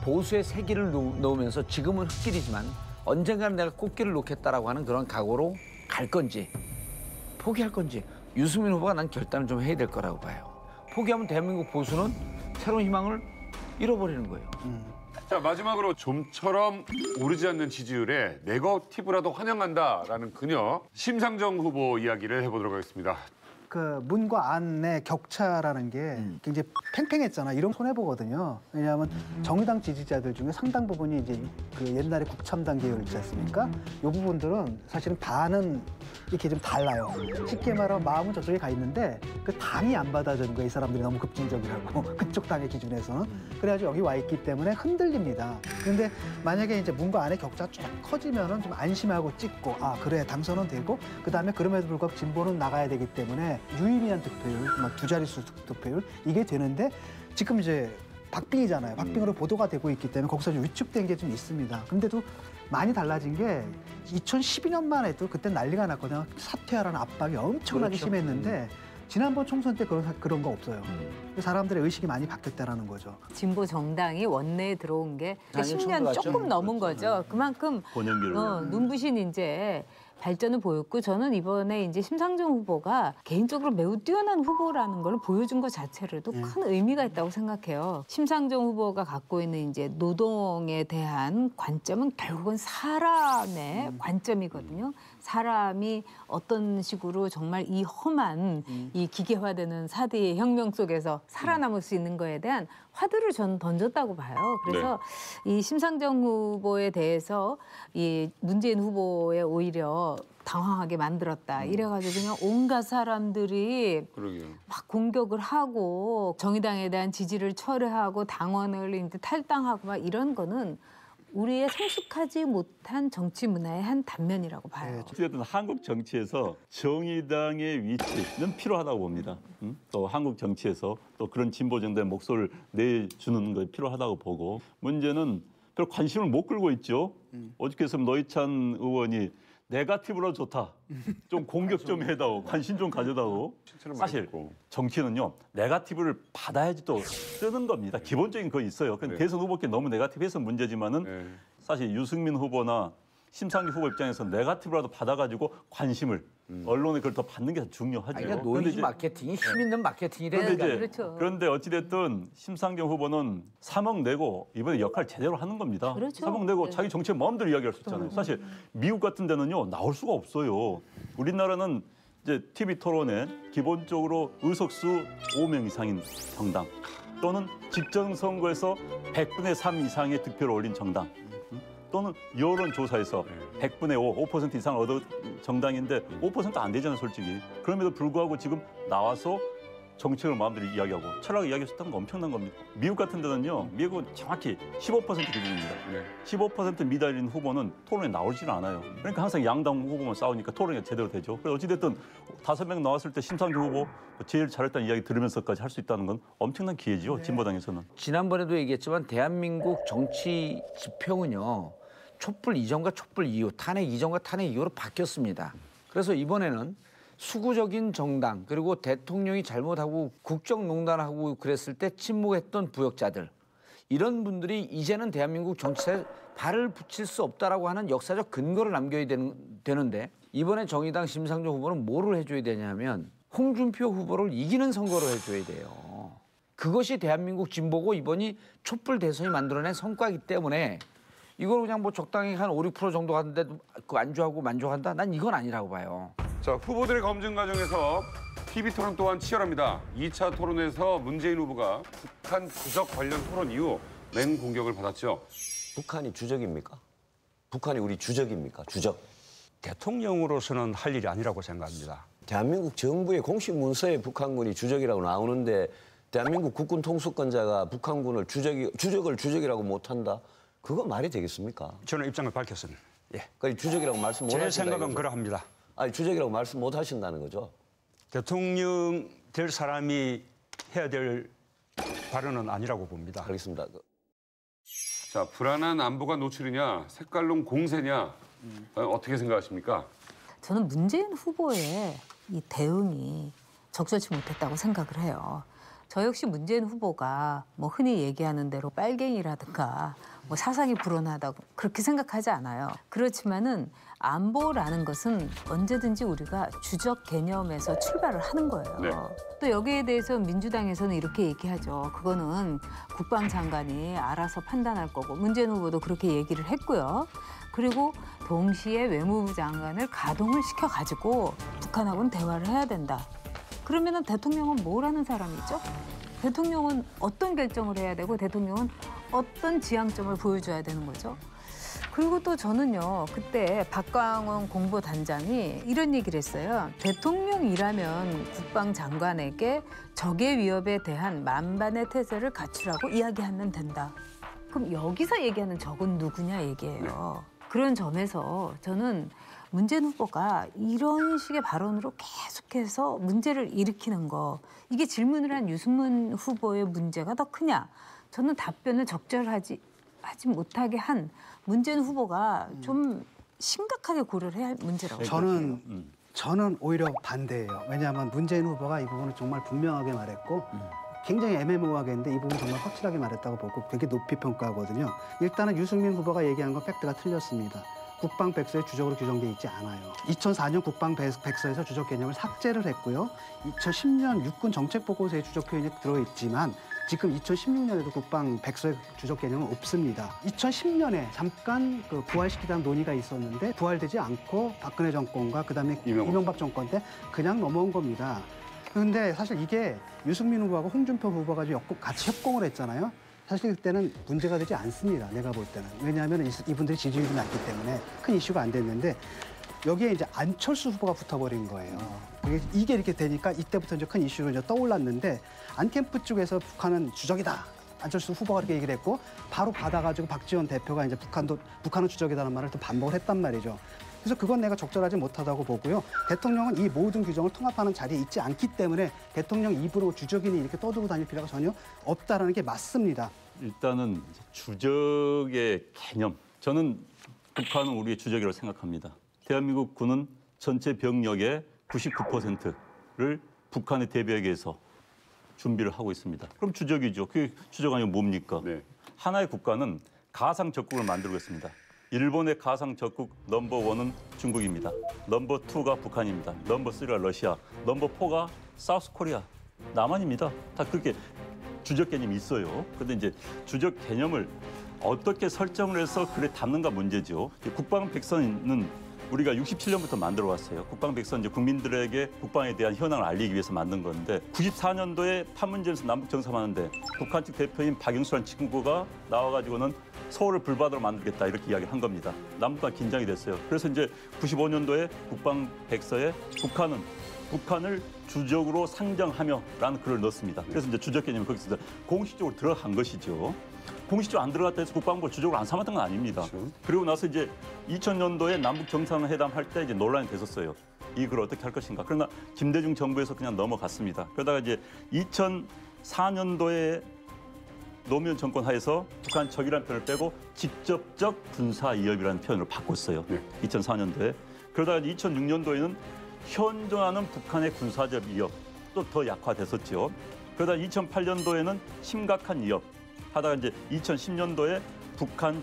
보수의 세기를 놓으면서 지금은 흙길이지만 언젠가는 내가 꽃길을 놓겠다라고 하는 그런 각오로 갈 건지 포기할 건지 유승민 후보가 난 결단을 좀 해야 될 거라고 봐요. 포기하면 대한민국 보수는 새로운 희망을 잃어버리는 거예요. 자, 마지막으로 좀처럼 오르지 않는 지지율에 네거티브라도 환영한다라는 그녀 심상정 후보 이야기를 해보도록 하겠습니다. 그 문과 안의 격차라는 게 굉장히 팽팽했잖아. 이런 손해 보거든요. 왜냐하면 정의당 지지자들 중에 상당 부분이 이제 그 옛날에 국참당 계열 있지 않습니까? 이 부분들은 사실은 반은 이렇게 좀 달라요. 쉽게 말하면 마음은 저쪽에 가 있는데 그 당이 안 받아주는 거예요. 이 사람들이 너무 급진적이라고 그쪽 당의 기준에서는. 그래가지고 여기 와 있기 때문에 흔들립니다. 그런데 만약에 이제 문과 안의 격차가 쭉 커지면은 좀 안심하고 찍고 아 그래 당선은 되고 그 다음에 그럼에도 불구하고 진보는 나가야 되기 때문에 유의미한 득표율, 막 두 자릿수 득표율 이게 되는데 지금 이제 박빙이잖아요. 박빙으로 보도가 되고 있기 때문에 거기서 좀 위축된 게 좀 있습니다. 근데도 많이 달라진 게 2012년만 해도 그때 난리가 났거든요. 사퇴하라는 압박이 엄청나게 그렇죠. 심했는데 지난번 총선 때 그런 거 없어요. 사람들의 의식이 많이 바뀌었다라는 거죠. 진보 정당이 원내에 들어온 게 당연히 10년 처음 조금 넘은 거죠. 그만큼 본연기로. 눈부신 이제 발전을 보였고 저는 이번에 이제 심상정 후보가 개인적으로 매우 뛰어난 후보라는 걸 보여준 것 자체로도 큰 의미가 있다고 생각해요. 심상정 후보가 갖고 있는 이제 노동에 대한 관점은 결국은 사람의 관점이거든요. 사람이 어떤 식으로 정말 이 험한 이 기계화되는 4대 혁명 속에서 살아남을 수 있는 거에 대한 화두를 저는 던졌다고 봐요. 그래서 이 심상정 후보에 대해서 이 문재인 후보에 오히려 당황하게 만들었다. 이래가지고 그냥 온갖 사람들이 그러게요. 막 공격을 하고 정의당에 대한 지지를 철회하고 당원을 이제 탈당하고 막 이런 거는 우리의 성숙하지 못한 정치 문화의 한 단면이라고 봐요. 어쨌든 한국 정치에서 정의당의 위치는 필요하다고 봅니다. 또 한국 정치에서 또 그런 진보 정당의 목소리를 내주는 게 필요하다고 보고 문제는 별 관심을 못 끌고 있죠. 어저께서 노회찬 의원이 네거티브로 좋다. 좀 공격 좀 해다오. 관심 좀 가져다오. 사실 정치는요. 네거티브를 받아야지 또 뜨는 겁니다. 기본적인 거 있어요. 근데 대선 후보께 너무 네거티브해서 문제지만은 사실 유승민 후보나 심상정 후보 입장에서 네거티브라도 받아가지고 관심을 언론에 그걸 더 받는 게 더 중요하죠. 그러니까 노이즈 마케팅이 힘 있는 마케팅이 되는 거예요. 그렇죠. 그런데 어찌됐든 심상정 후보는 3억 내고 이번에 역할 제대로 하는 겁니다. 그렇죠. 3억 내고 자기 정책 마음대로 이야기할 수 있잖아요. 사실 미국 같은 데는요 나올 수가 없어요. 우리나라는 이제 TV 토론에 기본적으로 의석수 5명 이상인 정당 또는 직전 선거에서 100분의 3 이상의 득표를 올린 정당. 또는 여론조사에서 100분의 5, 5% 이상을 얻은 정당인데 5% 안 되잖아요, 솔직히. 그럼에도 불구하고 지금 나와서 정책을 마음대로 이야기하고 철학을 이야기했었다는 거 엄청난 겁니다. 미국 같은 데는요. 미국은 정확히 15% 기준입니다. 15% 미달인 후보는 토론에 나오지는 않아요. 그러니까 항상 양당 후보만 싸우니까 토론이 제대로 되죠. 그래서 어찌됐든 5명 나왔을 때 심상정 후보 제일 잘했다는 이야기 들으면서까지 할 수 있다는 건 엄청난 기회죠. 진보당에서는. 지난번에도 얘기했지만 대한민국 정치 지평은요. 촛불 이전과 촛불 이후, 탄핵 이전과 탄핵 이후로 바뀌었습니다. 그래서 이번에는 수구적인 정당 그리고 대통령이 잘못하고 국정농단하고 그랬을 때 침묵했던 부역자들 이런 분들이 이제는 대한민국 정치에 발을 붙일 수 없다라고 하는 역사적 근거를 남겨야 되는데 이번에 정의당 심상정 후보는 뭐를 해줘야 되냐면 홍준표 후보를 이기는 선거를 해줘야 돼요. 그것이 대한민국 진보고 이번이 촛불 대선이 만들어낸 성과이기 때문에 이걸 그냥 뭐 적당히 한 5, 6% 정도 하는데도 그 안주하고 만족한다? 난 이건 아니라고 봐요. 자, 후보들의 검증 과정에서 TV 토론 또한 치열합니다. 2차 토론에서 문재인 후보가 북한 부적 관련 토론 이후 맹공격을 받았죠. 북한이 주적입니까? 북한이 우리 주적입니까? 주적. 대통령으로서는 할 일이 아니라고 생각합니다. 대한민국 정부의 공식 문서에 북한군이 주적이라고 나오는데 대한민국 국군 통수권자가 북한군을 주적을 주적이라고 못한다? 그거 말이 되겠습니까? 저는 입장을 밝혔습니다. 예. 그러니까 주적이라고 말씀 못 하신다. 제 생각은 이거죠? 그러합니다. 아니 주적이라고 말씀 못 하신다는 거죠? 대통령 될 사람이 해야 될 발언은 아니라고 봅니다. 알겠습니다. 자, 불안한 안보가 노출이냐, 색깔론 공세냐, 어떻게 생각하십니까? 저는 문재인 후보의 이 대응이 적절치 못했다고 생각을 해요. 저 역시 문재인 후보가 뭐 흔히 얘기하는 대로 빨갱이라든가 뭐 사상이 불온하다고 그렇게 생각하지 않아요. 그렇지만은 안보라는 것은 언제든지 우리가 주적 개념에서 출발을 하는 거예요. 네. 또 여기에 대해서 민주당에서는 이렇게 얘기하죠. 그거는 국방장관이 알아서 판단할 거고 문재인 후보도 그렇게 얘기를 했고요. 그리고 동시에 외무부 장관을 가동을 시켜가지고 북한하고는 대화를 해야 된다. 그러면은 대통령은 뭘 하는 사람이죠? 대통령은 어떤 결정을 해야 되고 대통령은 어떤 지향점을 보여줘야 되는 거죠? 그리고 또 저는요, 그때 박광원 공보단장이 이런 얘기를 했어요. 대통령이라면 국방장관에게 적의 위협에 대한 만반의 태세를 갖추라고 이야기하면 된다. 그럼 여기서 얘기하는 적은 누구냐 얘기예요. 그런 점에서 저는 문재인 후보가 이런 식의 발언으로 계속해서 문제를 일으키는 거, 이게 질문을 한 유승민 후보의 문제가 더 크냐? 저는 답변을 적절하지 못하게 한 문재인 후보가 좀 심각하게 고려를 해야 할 문제라고 저는 오히려 반대예요. 왜냐하면 문재인 후보가 이 부분을 정말 분명하게 말했고 굉장히 애매모호하게 했는데 이 부분 정말 확실하게 말했다고 보고 되게 높이 평가하거든요. 일단은 유승민 후보가 얘기한 건 팩트가 틀렸습니다. 국방 백서에 주적으로 규정돼 있지 않아요. 2004년 국방 백서에서 주적 개념을 삭제를 했고요. 2010년 육군 정책 보고서에 주적 표현이 들어있지만 지금 2016년에도 국방 백서의 주적 개념은 없습니다. 2010년에 잠깐 그 부활시키자는 논의가 있었는데 부활되지 않고 박근혜 정권과 그다음에 이명박 정권 때 그냥 넘어온 겁니다. 그런데 사실 이게 유승민 후보하고 홍준표 후보가 같이 협공을 했잖아요. 사실 그때는 문제가 되지 않습니다. 내가 볼 때는. 왜냐하면 이분들이 지지율이 낮기 때문에 큰 이슈가 안 됐는데 여기에 이제 안철수 후보가 붙어버린 거예요. 이게 이렇게 되니까 이때부터 이제 큰 이슈로 이제 떠올랐는데 안캠프 쪽에서 북한은 주적이다. 안철수 후보가 그렇게 얘기를 했고 바로 받아가지고 박지원 대표가 이제 북한은 주적이다는 말을 또 반복을 했단 말이죠. 그래서 그건 내가 적절하지 못하다고 보고요. 대통령은 이 모든 규정을 통합하는 자리에 있지 않기 때문에 대통령 입으로 주적이니 이렇게 떠들고 다닐 필요가 전혀 없다라는 게 맞습니다. 일단은 주적의 개념. 저는 북한은 우리의 주적이라고 생각합니다. 대한민국 군은 전체 병력의 99%를 북한에 대비하기 위해서 준비를 하고 있습니다. 그럼 주적이죠. 그게 주적 아니면 뭡니까? 네. 하나의 국가는 가상 적국을 만들고 있습니다. 일본의 가상 적국 넘버1은 중국입니다. 넘버2가 북한입니다. 넘버3가 러시아, 넘버4가 사우스 코리아, 남한입니다. 다 그렇게 주적 개념이 있어요. 그런데 이제 주적 개념을 어떻게 설정을 해서 글에 담는가 문제죠. 국방 백서는 우리가 67년부터 만들어 왔어요. 국방 백서 이제 국민들에게 국방에 대한 현황을 알리기 위해서 만든 건데 94년도에 판문점에서 남북 정상하는데 북한 측 대표인 박영수라는 친구가 나와가지고는 서울을 불바다로 만들겠다 이렇게 이야기를 한 겁니다. 남북 간 긴장이 됐어요. 그래서 이제 95년도에 국방백서에 북한을 주적으로 상정하며라는 글을 넣었습니다. 그래서 이제 주적 개념이 거기서 공식적으로 들어간 것이죠. 공식적으로 안 들어갔다 해서 국방부가 주적으로 안 삼았던 건 아닙니다. 그렇죠. 그리고 나서 이제 2000년도에 남북 정상회담 할 때 이제 논란이 됐었어요. 이걸 어떻게 할 것인가. 그러나 김대중 정부에서 그냥 넘어갔습니다. 그러다가 이제 2004년도에 노무현 정권 하에서 북한 적이라는 표현을 빼고 직접적 군사 위협이라는 표현으로 바꿨어요. 2004년도에. 그러다가 2006년도에는 현존하는 북한의 군사적 위협 또 더 약화됐었죠. 그러다 2008년도에는 심각한 위협 하다가 이제 2010년도에 북한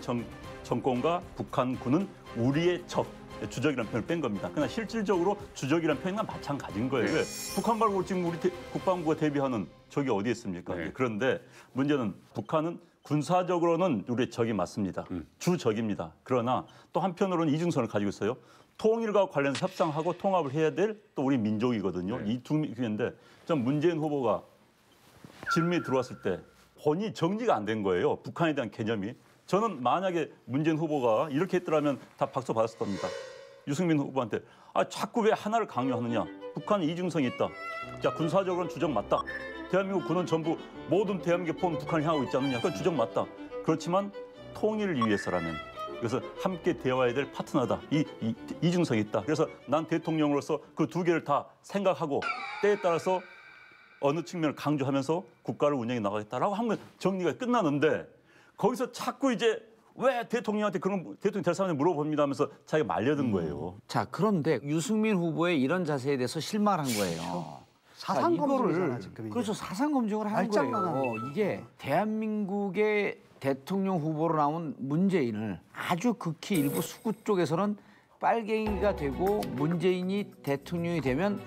정권과 북한군은 우리의 적 주적이라는 표현을 뺀 겁니다. 그러나 실질적으로 주적이라는 표현과 마찬가지인 거예요. 왜? 북한 말고 지금 우리 국방부가 대비하는 적이 어디 있습니까? 그런데 문제는 북한은 군사적으로는 우리의 적이 맞습니다. 주적입니다. 그러나 또 한편으로는 이중선을 가지고 있어요. 통일과 관련해서 협상하고 통합을 해야 될 또 우리 민족이거든요. 이 두 개인데 전 문재인 후보가 질문이 들어왔을 때 본인이 정리가 안 된 거예요. 북한에 대한 개념이. 저는 만약에 문재인 후보가 이렇게 했더라면 다 박수 받았을 겁니다. 유승민 후보한테 자꾸 왜 하나를 강요하느냐. 북한은 이중성이 있다. 자, 군사적으로는 주적 맞다. 대한민국 군은 전부 모든 대한민국 포함 북한을 향하고 있지 않느냐. 그건 주적 맞다. 그렇지만 통일을 위해서라면 그래서 함께 되어야 될 파트너다. 이중성이 있다. 그래서 난 대통령으로서 그 두 개를 다 생각하고 때에 따라서 어느 측면을 강조하면서 국가를 운영해 나가겠다라고 하면 정리가 끝나는데 거기서 자꾸 이제 왜 대통령한테 그런 대통령 될 사람한테 물어봅니다 하면서 자기가 말려든 거예요. 자, 그런데 유승민 후보의 이런 자세에 대해서 실망한 거예요. 사상 검증이잖아, 지금 이게. 그렇죠. 사상 검증을 하는 거예요. 이게 대한민국의 대통령 후보로 나온 문재인을 아주 극히 일부 수구 쪽에서는 빨갱이가 되고 문재인이 대통령이 되면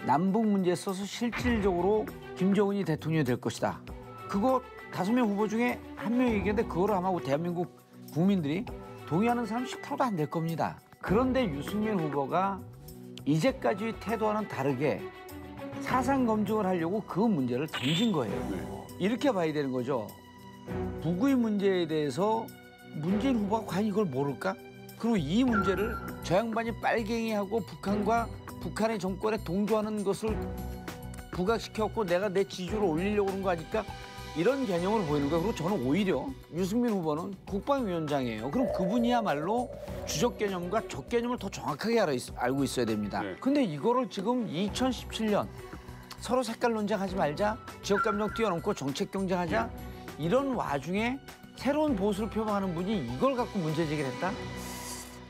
남북 문제에 있어서 실질적으로 김정은이 대통령이 될 것이다. 그거 5명 후보 중에 1명이 얘기했는데 그거를 아마 대한민국 국민들이 동의하는 사람 10%도 안 될 겁니다. 그런데 유승민 후보가 이제까지 태도와는 다르게 사상 검증을 하려고 그 문제를 던진 거예요. 이렇게 봐야 되는 거죠. 북의 문제에 대해서 문재인 후보가 과연 이걸 모를까? 그리고 이 문제를 저 양반이 빨갱이하고 북한과 북한의 정권에 동조하는 것을 부각시켰고 내가 내 지지율을 올리려고 그런 거 아닐까? 이런 개념으로 보이는 거예요. 그리고 저는 오히려 유승민 후보는 국방위원장이에요. 그럼 그분이야말로 주적 개념과 적 개념을 더 정확하게 알고 있어야 됩니다. 근데 이거를 지금 2017년 서로 색깔 논쟁하지 말자, 지역 감정 뛰어넘고 정책 경쟁하자 이런 와중에 새로운 보수를 표방하는 분이 이걸 갖고 문제 제기를 했다?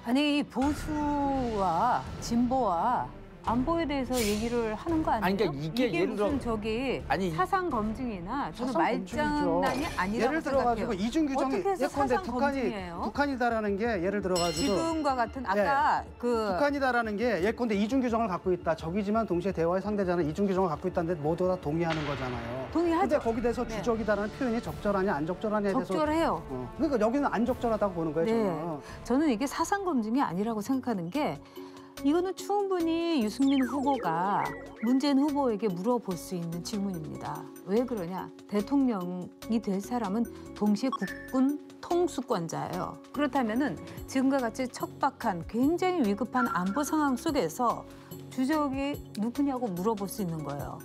아니 이 보수와 진보와 안보에 대해서 얘기를 하는 거 아니에요? 아니, 그러니까 이게 예를 들어 무슨 저기 사상 검증이나 저는 사상 말장난이 아니라고 예를 들어가지고 생각해요. 이중 규정이 어떻게 해서 예컨대 사상 검증이에요? 북한이다라는 게 예를 들어가지고 지금과 같은 아까 북한이다라는 게 예컨대 이중 규정을 갖고 있다. 적이지만 동시에 대화의 상대자는 이중 규정을 갖고 있다는데 모두 다 동의하는 거잖아요. 동의하죠. 근데 거기 대해서 주적이다라는 표현이 적절하냐 안 적절하냐에 대해서 적절해요. 그러니까 여기는 안 적절하다고 보는 거예요. 저는. 저는 이게 사상 검증이 아니라고 생각하는 게 이거는 충분히 유승민 후보가 문재인 후보에게 물어볼 수 있는 질문입니다. 왜 그러냐? 대통령이 될 사람은 동시에 국군 통수권자예요. 그렇다면은 지금과 같이 척박한 굉장히 위급한 안보 상황 속에서 주적이 누구냐고 물어볼 수 있는 거예요.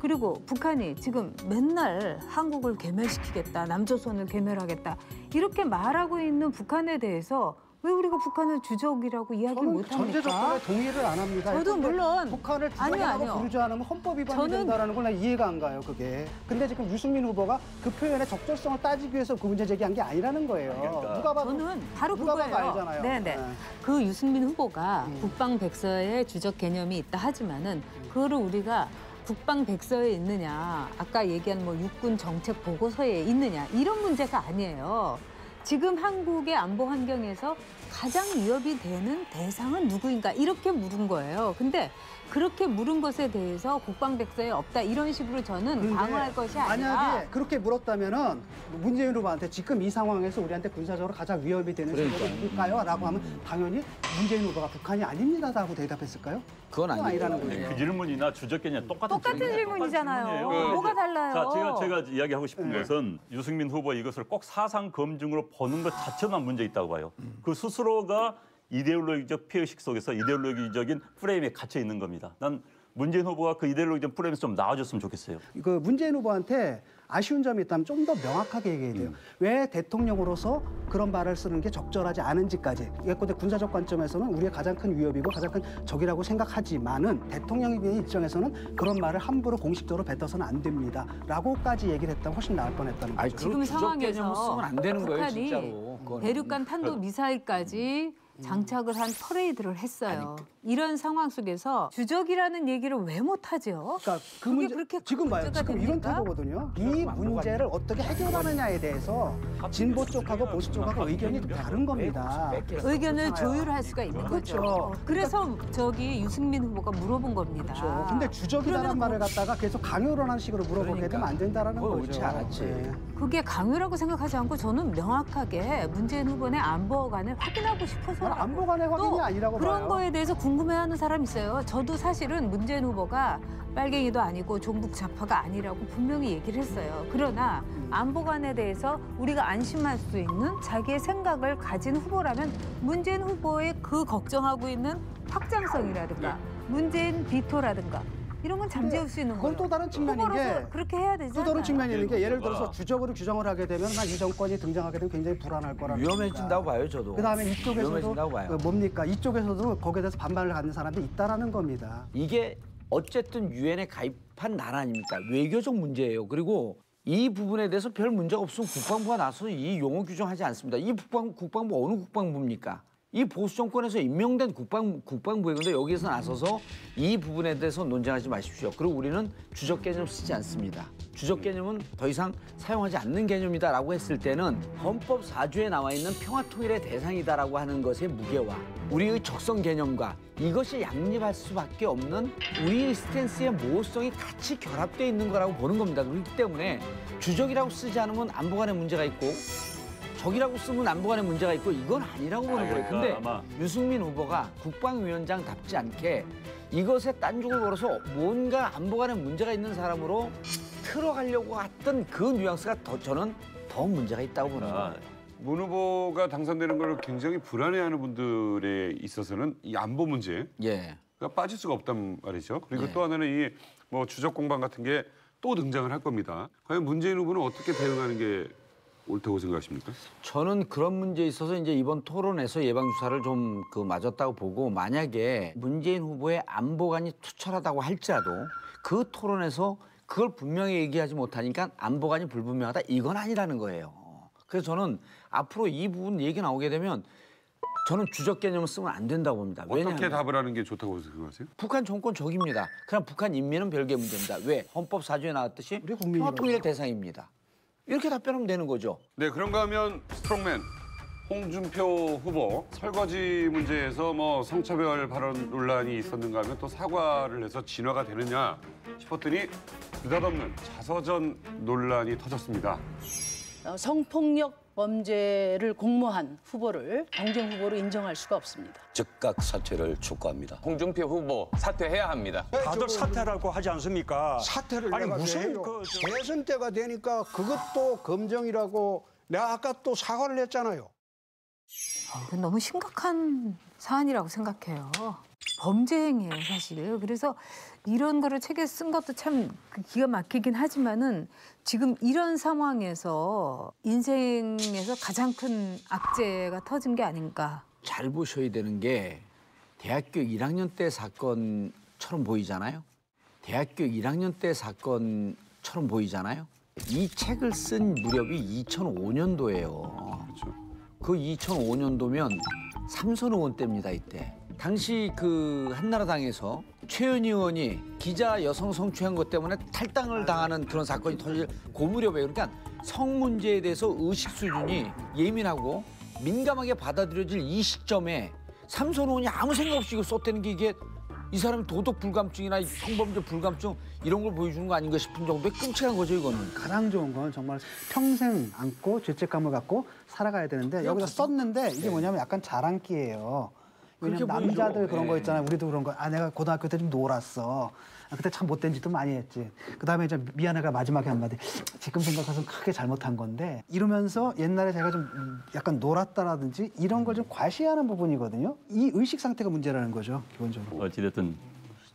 그리고 북한이 지금 맨날 한국을 괴멸시키겠다, 남조선을 괴멸하겠다 이렇게 말하고 있는 북한에 대해서 왜 우리가 북한을 주적이라고 이야기를 못합니까? 전제적으로 동의를 안 합니다. 저도 물론 북한을 주적이라고 부르지 않으면 헌법 위반이 된다는 건 이해가 안 가요, 그게. 근데 지금 유승민 후보가 그 표현의 적절성을 따지기 위해서 그 문제 제기한 게 아니라는 거예요. 누가 봐도 저는 바로 누가 봐도 그거예요. 알잖아요. 네네. 그 유승민 후보가 국방백서에 주적 개념이 있다 하지만은 그거를 우리가 국방백서에 있느냐, 아까 얘기한 뭐 육군 정책 보고서에 있느냐 이런 문제가 아니에요. 지금 한국의 안보 환경에서 가장 위협이 되는 대상은 누구인가 이렇게 물은 거예요. 근데 그렇게 물은 것에 대해서 국방백서에 없다 이런 식으로 저는 방어할 것이 아니라 만약에 그렇게 물었다면은 문재인 후보한테 지금 이 상황에서 우리한테 군사적으로 가장 위협이 되는 시설이 누굴까요? 라고 하면 당연히 문재인 후보가 북한이 아닙니다라고 대답했을까요? 그건 아니라는 아니고. 거예요. 그 질문이나 주적개념 똑같은 질문이잖아요. 질문이에요. 뭐가 달라요? 자, 제가 이야기하고 싶은 것은 유승민 후보 이것을 꼭 사상 검증으로 보는 것 자체만 문제 있다고 봐요. 그 스스로가 이데올로기적 피해의식 속에서 이데올로기적인 프레임에 갇혀 있는 겁니다. 난 문재인 후보가 그 이데올로기적 프레임에서 좀 나와줬으면 좋겠어요. 그 문재인 후보한테 아쉬운 점이 있다면 좀 더 명확하게 얘기해야 돼요. 왜 대통령으로서 그런 말을 쓰는 게 적절하지 않은지까지. 예컨대 군사적 관점에서는 우리의 가장 큰 위협이고 가장 큰 적이라고 생각하지만은 대통령의 입장에서는 그런 말을 함부로 공식적으로 뱉어서는 안 됩니다. 라고까지 얘기를 했다면 훨씬 나을 뻔했다는 거죠. 지금 상황에서 쓰면 안 되는 거예요, 북한이 진짜로. 그건. 대륙간 탄도 미사일까지 장착을 한 퍼레이드를 했어요. 이런 상황 속에서 주적이라는 얘기를 왜 못하죠? 그러니까 그 그게 문제 그렇게 지금 봐요. 문제가 지금 이런 됩니까? 태도거든요. 이 문제를 어떻게 해결하느냐에 대해서 진보 쪽하고 보수 쪽하고 의견이 다른 겁니다. 의견을 조율할 수가 있는 거죠. 그렇죠. 그래서 저기 유승민 후보가 물어본 겁니다. 그렇죠. 근데 주적이라는 그러면 말을 갖다가 계속 강요를 하는 식으로 물어보게 되면 안 된다라는 그건 거죠. 옳지 않았지. 네. 그게 강요라고 생각하지 않고 저는 명확하게 문재인 후보의 안보관을 확인하고 싶어서 안보관의 확인이 아니라고 그런 봐요. 거에 대해서 궁금해하는 사람이 있어요. 저도 사실은 문재인 후보가 빨갱이도 아니고 종북 좌파가 아니라고 분명히 얘기를 했어요. 그러나 안보관에 대해서 우리가 안심할 수 있는 자기의 생각을 가진 후보라면 문재인 후보의 그 걱정하고 있는 확장성이라든가 문재인 비토라든가 이런 건 잠재울 수 있는 거예요. 그건 또 다른 측면인 게 후보로서 그렇게 해야 되잖아요. 또 다른 측면이 있는 게 예를 들어서 주적으로 규정을 하게 되면 이 정권이 등장하게 되면 굉장히 불안할 거라는 위험해진다고 봐요, 저도. 그다음에 이쪽에서도 위험해진다고 봐요. 뭡니까? 이쪽에서도 거기에 대해서 반발을 갖는 사람들이 있다라는 겁니다. 이게 어쨌든 유엔에 가입한 나라 아닙니까? 외교적 문제예요. 그리고 이 부분에 대해서 별 문제가 없으면 국방부가 나서서 이 용어 규정하지 않습니다. 이 국방부 어느 국방부입니까? 이 보수 정권에서 임명된 국방부에 근데 여기에서 나서서 이 부분에 대해서 논쟁하지 마십시오. 그리고 우리는 주적 개념 쓰지 않습니다. 주적 개념은 더 이상 사용하지 않는 개념이다라고 했을 때는 헌법 4조에 나와 있는 평화통일의 대상이다라고 하는 것의 무게와 우리의 적성 개념과 이것이 양립할 수밖에 없는 우리 스탠스의 모호성이 같이 결합되어 있는 거라고 보는 겁니다. 그렇기 때문에 주적이라고 쓰지 않으면 안보관에 문제가 있고 적이라고 쓰면 안보관에 문제가 있고 이건 아니라고 보는 거예요. 근데 유승민 후보가 국방위원장답지 않게 이것에 딴죽을 걸어서 뭔가 안보관에 문제가 있는 사람으로 틀어가려고 했던 그 뉘앙스가 저는 더 문제가 있다고 보는 거예요. 문 후보가 당선되는 걸 굉장히 불안해하는 분들에 있어서는 이 안보 문제가 빠질 수가 없단 말이죠. 그리고 또 하나는 이 뭐 주적 공방 같은 게 또 등장을 할 겁니다. 과연 문재인 후보는 어떻게 대응하는 게 옳다고 생각하십니까? 저는 그런 문제에 있어서 이제 이번 토론에서 예방주사를 좀 맞았다고 보고 만약에 문재인 후보의 안보관이 투철하다고 할지라도 그 토론에서 그걸 분명히 얘기하지 못하니까 안보관이 불분명하다 이건 아니라는 거예요. 그래서 저는 앞으로 이 부분 얘기 나오게 되면 저는 주적 개념을 쓰면 안 된다고 봅니다. 어떻게 답을 하는 게 좋다고 생각하세요? 북한 정권 적입니다. 그냥 북한 인민은 별개 문제입니다. 왜? 헌법 4조에 나왔듯이 평화통일의 대상입니다. 이렇게 답변하면 되는 거죠. 네, 그런가 하면 스트롱맨 홍준표 후보 설거지 문제에서 뭐 성차별 발언 논란이 있었는가 하면 또 사과를 해서 진화가 되느냐 싶었더니 느닷없는 자서전 논란이 터졌습니다. 성폭력 범죄를 공모한 후보를 경쟁 후보로 인정할 수가 없습니다. 즉각 사퇴를 촉구합니다. 홍준표 후보 사퇴해야 합니다. 다들 사퇴라고 하지 않습니까? 사퇴를 아니 내가 무슨 대선 때가 되니까 그것도 검증이라고 내가 아까 또 사과를 했잖아요. 이건 너무 심각한 사안이라고 생각해요. 범죄 행위예요, 사실. 그래서 이런 거를 책에 쓴 것도 참 기가 막히긴 하지만은 지금 이런 상황에서 인생에서 가장 큰 악재가 터진 게 아닌가. 잘 보셔야 되는 게 대학교 1학년 때 사건처럼 보이잖아요. 대학교 1학년 때 사건처럼 보이잖아요. 이 책을 쓴 무렵이 2005년도예요. 그렇죠. 그 2005년도면 삼선 의원 때입니다, 이때. 당시 그 한나라당에서 최은희 의원이 기자 여성 성추행 것 때문에 탈당을 당하는 그런 사건이 터질 그 무렵에 그러니까 성 문제에 대해서 의식 수준이 예민하고 민감하게 받아들여질 이 시점에 삼선 의원이 아무 생각 없이 이걸 썼다는 게 이게 이 사람이 도덕 불감증이나 성범죄 불감증 이런 걸 보여주는 거 아닌가 싶은 정도의 끔찍한 거죠, 이거는. 가장 좋은 건 정말 평생 안고 죄책감을 갖고 살아가야 되는데 여기서 썼는데 이게 뭐냐면 약간 자랑기예요. 왜냐면 남자들 그런 거 있잖아요. 우리도 그런 거. 아, 내가 고등학교 때 좀 놀았어. 아, 그때 참 못된 짓도 많이 했지. 그다음에 이제 미안해가 마지막에 한마디. 지금 생각해서는 크게 잘못한 건데 이러면서 옛날에 제가 좀 약간 놀았다라든지 이런 걸 좀 과시하는 부분이거든요. 이 의식 상태가 문제라는 거죠, 기본적으로. 어찌됐든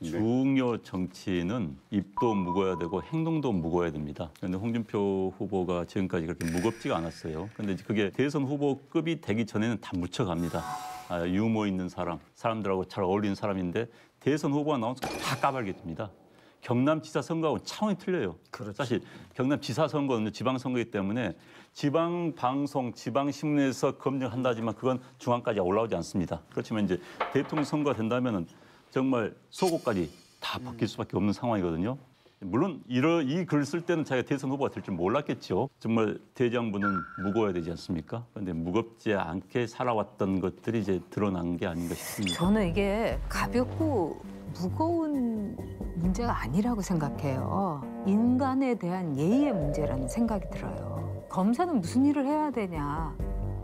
중요 정치는 입도 무거워야 되고 행동도 무거워야 됩니다. 그런데 홍준표 후보가 지금까지 그렇게 무겁지가 않았어요. 그런데 그게 대선 후보급이 되기 전에는 다 묻혀갑니다. 아, 유머 있는 사람, 사람들하고 잘 어울리는 사람인데 대선 후보가 나오면 다 까발려집니다. 경남지사 선거하고는 차원이 틀려요. 그렇죠. 사실 경남지사 선거는 지방선거이기 때문에 지방방송, 지방신문에서 검증한다지만 그건 중앙까지 올라오지 않습니다. 그렇지만 이제 대통령 선거가 된다면은 정말 속옷까지 다 바뀔 수밖에 없는 상황이거든요. 물론 이 글을 쓸 때는 자기가 대선 후보가 될 줄 몰랐겠죠. 정말 대장부는 무거워야 되지 않습니까? 그런데 무겁지 않게 살아왔던 것들이 이제 드러난 게 아닌가 싶습니다. 저는 이게 가볍고 무거운 문제가 아니라고 생각해요. 인간에 대한 예의의 문제라는 생각이 들어요. 검사는 무슨 일을 해야 되냐.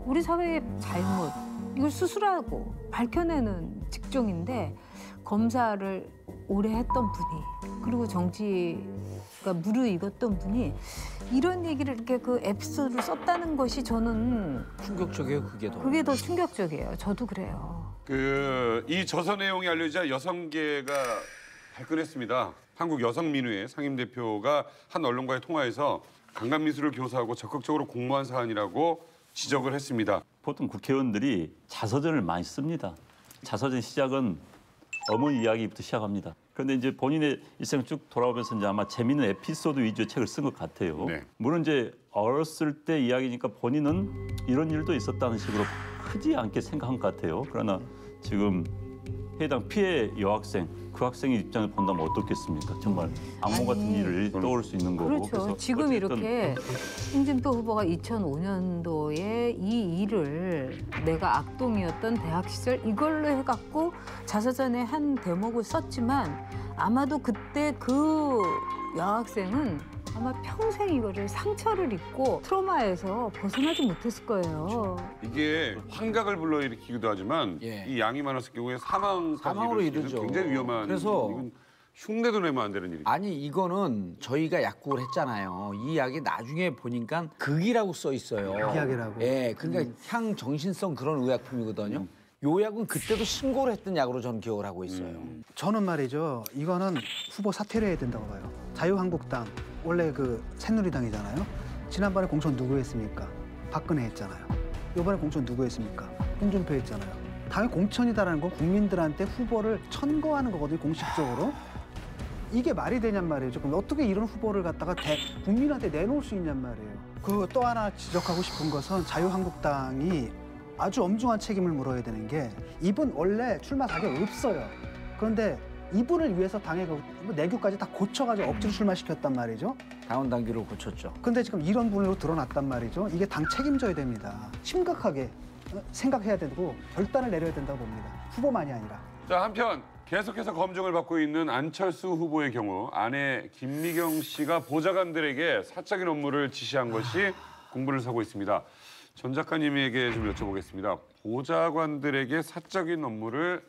우리 사회의 잘못, 이걸 수술하고 밝혀내는 직종인데 검사를 오래 했던 분이 그리고 정치가 무르익었던 분이 이런 얘기를 이렇게 그 에피소드를 썼다는 것이 저는 충격적이에요, 그게 더 충격적이에요. 저도 그래요. 이 저서 내용이 알려지자 여성계가 발끈했습니다. 한국 여성민우회 상임대표가 한 언론과의 통화에서 강간미수를 교사하고 적극적으로 공모한 사안이라고 지적을 했습니다. 보통 국회의원들이 자서전을 많이 씁니다. 자서전 시작은 어머니 이야기부터 시작합니다. 그런데 이제 본인의 일생을 쭉 돌아오면서 이제 아마 재미있는 에피소드 위주의 책을 쓴 것 같아요. 네. 물론 이제 어렸을 때 이야기니까 본인은 이런 일도 있었다는 식으로 크지 않게 생각한 것 같아요. 그러나 지금 해당 피해 여학생, 그 학생의 입장을 본다면 어떻겠습니까? 정말 악몽 같은 일을 떠올 수 있는 거고. 그렇죠. 그래서 지금 이렇게 홍준표 후보가 2005년도에 이 일을 내가 악동이었던 대학 시절 이걸로 해갖고 자서전에 한 대목을 썼지만 아마도 그때 그 여학생은 아마 평생 이거를 상처를 입고 트라우마에서 벗어나지 못했을 거예요. 이게 환각을 불러일으키기도 하지만 이 양이 많았을 경우에 사망으로 이르죠. 굉장히 위험한. 그래서 이건 흉내도 내면 안 되는 일이죠. 아니 이거는 저희가 약국을 했잖아요. 이 약이 나중에 보니까 극이라고 써 있어요. 극약이라고. 예, 그러니까 향정신성 그런 의약품이거든요. 요 약은 그때도 신고를 했던 약으로 저는 기억을 하고 있어요. 저는 말이죠. 이거는 후보 사퇴를 해야 된다고 봐요. 자유한국당 원래 그 새누리당이잖아요. 지난번에 공천 누구 했습니까? 박근혜 했잖아요. 이번에 공천 누구 했습니까? 홍준표 했잖아요. 당연히 공천이다라는 건 국민들한테 후보를 천거하는 거거든요. 공식적으로. 이게 말이 되냔 말이죠. 그럼 어떻게 이런 후보를 갖다가 국민한테 내놓을 수 있냔 말이에요. 그 또 하나 지적하고 싶은 것은 자유한국당이 아주 엄중한 책임을 물어야 되는 게 이분 원래 출마 자격 없어요. 그런데 이분을 위해서 당의 내규까지 다 고쳐가지고 억지로 출마시켰단 말이죠. 당원 당규를 고쳤죠. 근데 지금 이런 분으로 드러났단 말이죠. 이게 당 책임져야 됩니다. 심각하게 생각해야 되고 결단을 내려야 된다고 봅니다. 후보만이 아니라. 자, 한편 계속해서 검증을 받고 있는 안철수 후보의 경우 아내 김미경 씨가 보좌관들에게 사적인 업무를 지시한 것이 공분을 사고 있습니다. 전 작가님에게 좀 여쭤보겠습니다. 보좌관들에게 사적인 업무를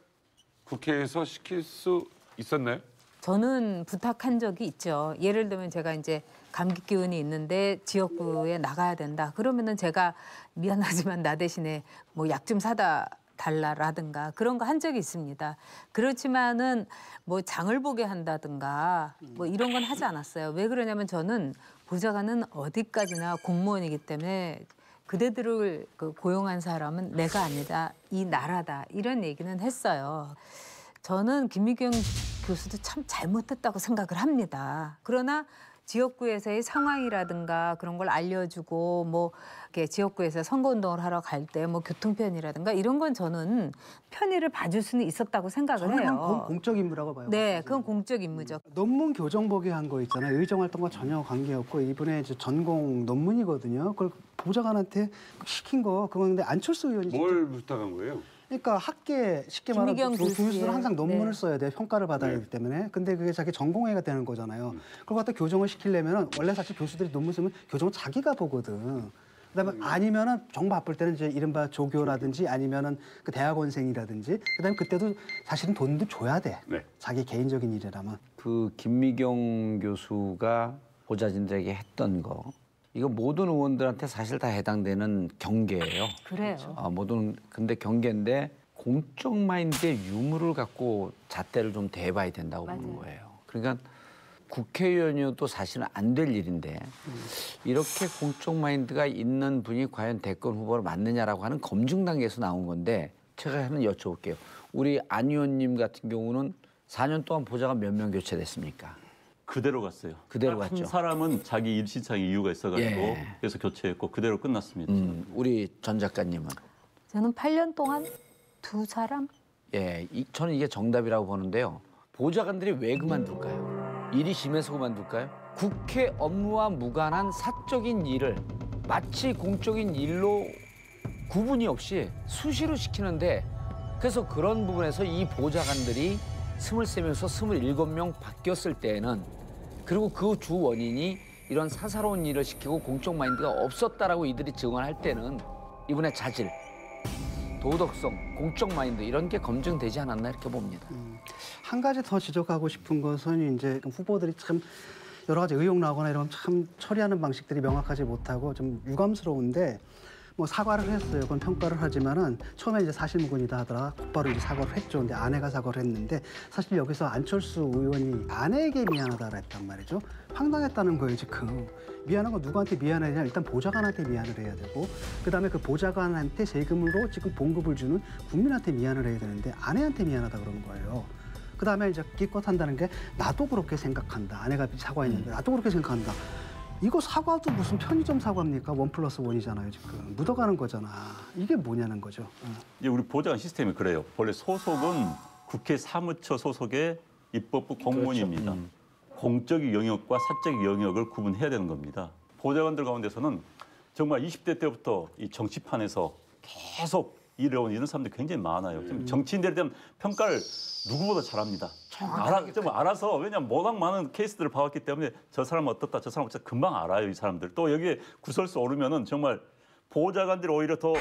국회에서 시킬 수 있었나요? 저는 부탁한 적이 있죠. 예를 들면 제가 이제 감기 기운이 있는데 지역구에 나가야 된다. 그러면은 제가 미안하지만 나 대신에 뭐 약 좀 사다 달라라든가 그런 거 한 적이 있습니다. 그렇지만은 뭐 장을 보게 한다든가 뭐 이런 건 하지 않았어요. 왜 그러냐면 저는 보좌관은 어디까지나 공무원이기 때문에 그대들을 고용한 사람은 내가 아니다, 이 나라다 이런 얘기는 했어요. 저는 김미경 교수도 참 잘못했다고 생각을 합니다. 그러나 지역구에서의 상황이라든가 그런 걸 알려주고 뭐 이렇게 지역구에서 선거운동을 하러 갈 때 뭐 교통편이라든가 이런 건 저는 편의를 봐줄 수는 있었다고 생각을 해요. 그건 공적 임무라고 봐요. 네, 그건 공적 임무죠. 논문 교정 보게 한 거 있잖아요. 의정 활동과 전혀 관계없고 이번에 이제 전공 논문이거든요. 그걸 보좌관한테 시킨 거 그건 근데 안철수 의원이 뭘 부탁한 거예요? 그러니까 학계 쉽게 말하면 김미경 교수는 교수의, 항상 논문을 네. 써야 돼요. 평가를 받아야 하기 때문에. 근데 그게 자기 전공회가 되는 거잖아요. 그걸 갖다 교정을 시키려면 원래 사실 교수들이 논문 쓰면 교정을 자기가 보거든. 그다음에 아니면은 정말 바쁠 때는 이제 이른바 조교라든지 아니면은 그 대학원생이라든지 그다음에 그때도 사실은 돈도 줘야 돼. 네. 자기 개인적인 일이라면. 그 김미경 교수가 보좌진들에게 했던 거 이거 모든 의원들한테 사실 다 해당되는 경계예요. 그래요. 근데 경계인데 공적 마인드의 유무를 갖고 잣대를 좀 대봐야 된다고 보는 거예요. 그러니까 국회의원이어도 사실은 안 될 일인데 이렇게 공적 마인드가 있는 분이 과연 대권 후보로 맞느냐라고 하는 검증 단계에서 나온 건데 제가 하나 여쭤볼게요. 우리 안 의원님 같은 경우는 4년 동안 보좌가 몇 명 교체됐습니까? 그대로 갔어요. 그대로 한 갔죠. 사람은 자기 일 신청에 이유가 있어가지고 예. 그래서 교체했고 그대로 끝났습니다. 우리 전 작가님은? 저는 8년 동안 2사람? 예, 저는 이게 정답이라고 보는데요. 보좌관들이 왜 그만둘까요? 일이 심해서 그만둘까요? 국회 업무와 무관한 사적인 일을 마치 공적인 일로 구분이 없이 수시로 시키는데 그래서 그런 부분에서 이 보좌관들이 23명에서 27명 바뀌었을 때에는 그리고 그 주 원인이 이런 사사로운 일을 시키고 공적 마인드가 없었다라고 이들이 증언할 때는 이분의 자질, 도덕성, 공적 마인드 이런 게 검증되지 않았나 이렇게 봅니다. 한 가지 더 지적하고 싶은 것은 이제 후보들이 참 여러 가지 의혹 나거나 이러면 참 처리하는 방식들이 명확하지 못하고 좀 유감스러운데 뭐 사과를 했어요. 그건 평가를 하지만은 처음에 이제 사실무근이다 하더라. 곧바로 이제 사과를 했죠. 근데 아내가 사과를 했는데 사실 여기서 안철수 의원이 아내에게 미안하다라 했단 말이죠. 황당했다는 거예요, 지금. 미안한 건 누구한테 미안해야 되냐? 일단 보좌관한테 미안을 해야 되고 그다음에 그 보좌관한테 세금으로 지금 봉급을 주는 국민한테 미안을 해야 되는데 아내한테 미안하다 그러는 거예요. 그다음에 이제 기껏 한다는 게 나도 그렇게 생각한다. 아내가 사과했는데 나도 그렇게 생각한다. 이거 사과도 무슨 편의점 사과입니까? 1+1이잖아요, 지금. 묻어가는 거잖아. 이게 뭐냐는 거죠. 이제 우리 보좌관 시스템이 그래요. 원래 소속은 국회 사무처 소속의 입법부 공무원입니다. 그렇죠. 공적인 영역과 사적인 영역을 구분해야 되는 겁니다. 보좌관들 가운데서는 정말 20대 때부터 이 정치판에서 계속 일해온 이런 사람들이 굉장히 많아요. 정치인들에 대한 평가를 누구보다 잘합니다. 알아서 왜냐하면 워낙 많은 케이스들을 봐왔기 때문에 저 사람은 어떻다, 저 사람은 어떻다 금방 알아요, 이 사람들. 또 여기에 구설수 오르면은 정말 보좌관들이 오히려 더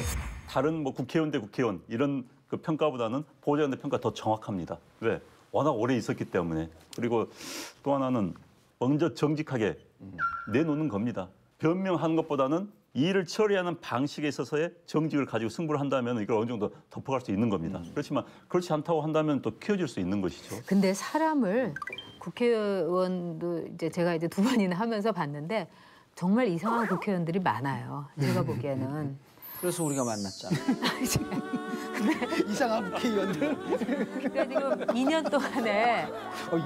다른 뭐 국회의원 대 국회의원 이런 그 평가보다는 보좌관들 평가 더 정확합니다. 왜? 워낙 오래 있었기 때문에. 그리고 또 하나는 먼저 정직하게 내놓는 겁니다. 변명하는 것보다는 이 일을 처리하는 방식에 있어서의 정직을 가지고 승부를 한다면 이걸 어느 정도 덮어갈 수 있는 겁니다. 그렇지만 그렇지 않다고 한다면 또 키워질 수 있는 것이죠. 근데 사람을 국회의원도 이제 제가 이제 2번이나 하면서 봤는데 정말 이상한 국회의원들이 많아요. 제가 보기에는. 그래서 우리가 만났잖아. 이상한 국회의원들. 그러니까 지금 2년 동안에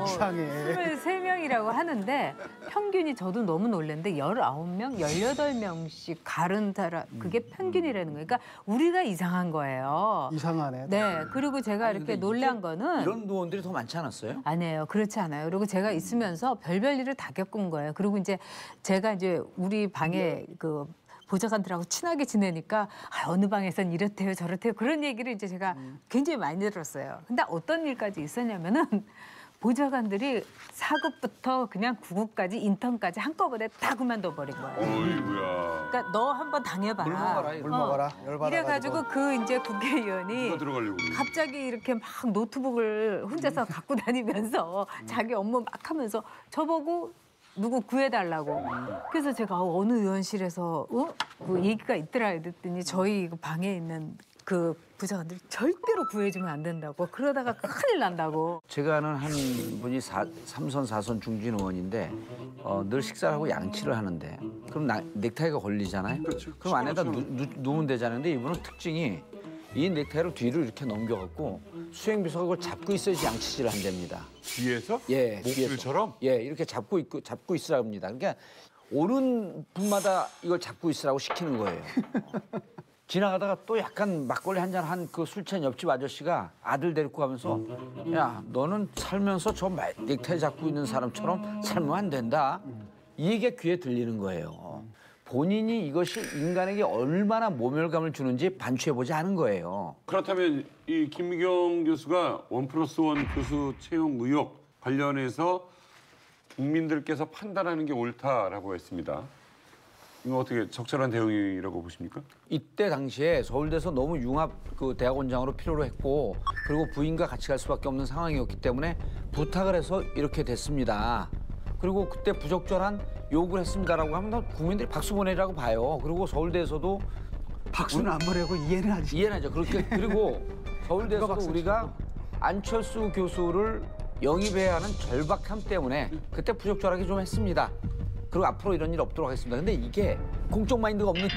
이상해. 23명이라고 하는데 평균이 저도 너무 놀랐는데 19명, 18명씩 가른 사람 그게 평균이라는 거예요. 그러니까 우리가 이상한 거예요. 이상하네. 네. 그리고 제가 이렇게 놀란 거는 이런 의원들이 더 많지 않았어요? 아니에요. 그렇지 않아요. 그리고 제가 있으면서 별별 일을 다 겪은 거예요. 그리고 이제 제가 이제 우리 방에 그 보좌관들하고 친하게 지내니까 어느 방에선 이렇대요 저렇대요 그런 얘기를 이제 제가 굉장히 많이 들었어요. 근데 어떤 일까지 있었냐면은 보좌관들이 4급부터 그냥 9급까지 인턴까지 한꺼번에 다 그만둬 버린 거예요. 어이구야. 그러니까 너 한번 당해봐라. 물 먹어라. 열받아가지고. 이래가지고 그 이제 국회의원이 누가 들어가려고. 갑자기 이렇게 막 노트북을 혼자서 갖고 다니면서 자기 업무 막 하면서 저보고 누구 구해달라고. 그래서 제가 어느 의원실에서 그 얘기가 있더라 이랬더니 저희 방에 있는 그 부장관들이 절대로 구해주면 안 된다고. 그러다가 큰일 난다고. 제가 아는 한 분이 3선, 4선 중진 의원인데 늘 식사를 하고 양치를 하는데 그럼 넥타이가 걸리잖아요. 그렇죠. 그럼 안에다 누우면 되잖아요. 근데 이분은 특징이 이 넥타이를 뒤로 이렇게 넘겨갖고 수행비서가 그걸 잡고 있어야지 양치질을 한답니다. 뒤에서? 예, 목줄처럼? 예, 이렇게 잡고 있으라고 합니다. 그러니까 오는 분마다 이걸 잡고 있으라고 시키는 거예요. 지나가다가 또 약간 막걸리 한잔 한 그 술 취한 옆집 아저씨가 아들 데리고 가면서 야, 너는 살면서 저 넥타이 잡고 있는 사람처럼 살면 안 된다. 이 얘기가 귀에 들리는 거예요. 본인이 이것이 인간에게 얼마나 모멸감을 주는지 반추해보지 않은 거예요. 그렇다면 이 김미경 교수가 1+1 교수 채용 의혹 관련해서 국민들께서 판단하는 게 옳다라고 했습니다. 이거 어떻게 적절한 대응이라고 보십니까? 이때 당시에 서울대에서 너무 융합 그 대학원장으로 필요로 했고 그리고 부인과 같이 갈 수밖에 없는 상황이었기 때문에 부탁을 해서 이렇게 됐습니다. 그리고 그때 부적절한 요구를 했습니다라고 하면 국민들이 박수 보내라고 봐요. 그리고 서울대에서도 박수는 안 보내고 이해는 하지. 이해는 하죠. 그렇게 그리고 서울대에서도 우리가 안철수 교수를 영입해야 하는 절박함 때문에 그때 부적절하게 좀 했습니다. 그리고 앞으로 이런 일 없도록 하겠습니다. 근데 이게 공적 마인드가 없는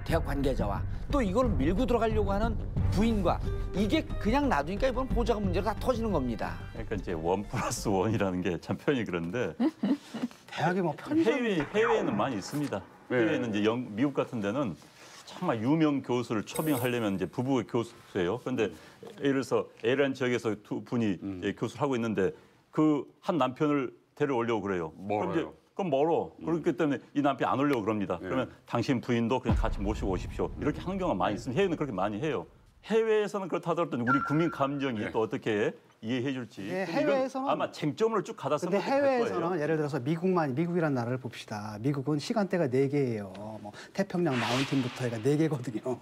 대학 관계자와 또 이걸 밀고 들어가려고 하는 부인과 이게 그냥 놔두니까 이번 보좌관 문제가 다 터지는 겁니다. 그러니까 이제 1+1이라는 게 참 표현이 그런데 대학에 뭐 편의점 해외에는 많이 있습니다. 해외에는 이제 미국 같은 데는 정말 유명 교수를 초빙하려면 이제 부부 교수예요. 그런데 예를 들어서 A라는 지역에서 두 분이 교수를 하고 있는데 그 한 남편을 데려오려고 그래요. 멀어요. 그럼 멀어. 그렇기 때문에 이 남편이 안 오려고 그럽니다. 그러면 당신 부인도 그냥 같이 모시고 오십시오. 이렇게 하는 경우가 많이 있습니다. 해외는 그렇게 많이 해요. 해외에서는 그렇다 하더라도 우리 국민 감정이 또 어떻게 이해해 줄지. 해외에서는 아마 쟁점으로 쭉 가다 쓰면 근데 해외에서는 예를 들어서 미국이라는 나라를 봅시다. 미국은 시간대가 4개예요. 뭐 태평양 마운틴부터 해가 4개거든요.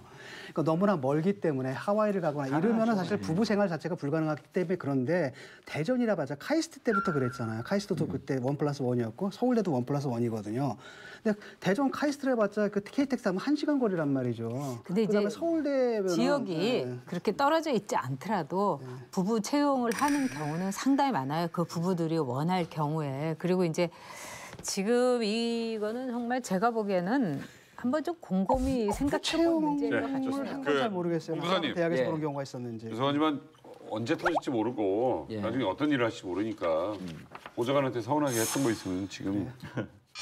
그러니까 너무나 멀기 때문에 하와이를 가거나 이러면은 사실 부부 생활 자체가 불가능하기 때문에 그런데 대전이라 봐자 카이스트 때부터 그랬잖아요. 카이스트도 그때 1+1이었고 서울대도 1+1이거든요. 근데 대전 카이스트를 해봤자 그 KTX 하면 1시간 거리란 말이죠. 근데 이제 서울대 지역이 그렇게 떨어져 있지 않더라도 부부 채용을 하는 경우는 상당히 많아요. 그 부부들이 원할 경우에. 그리고 이제 지금 이거는 정말 제가 보기에는 한번 좀 곰곰이 생각해볼 문제인 것 같아요. 잘 모르겠어요. 공부사님. 대학에서 그런 경우가 있었는지. 죄송하지만 언제 터질지 모르고 나중에 어떤 일을 할지 모르니까 보좌관한테 서운하게 했던 거 있으면 지금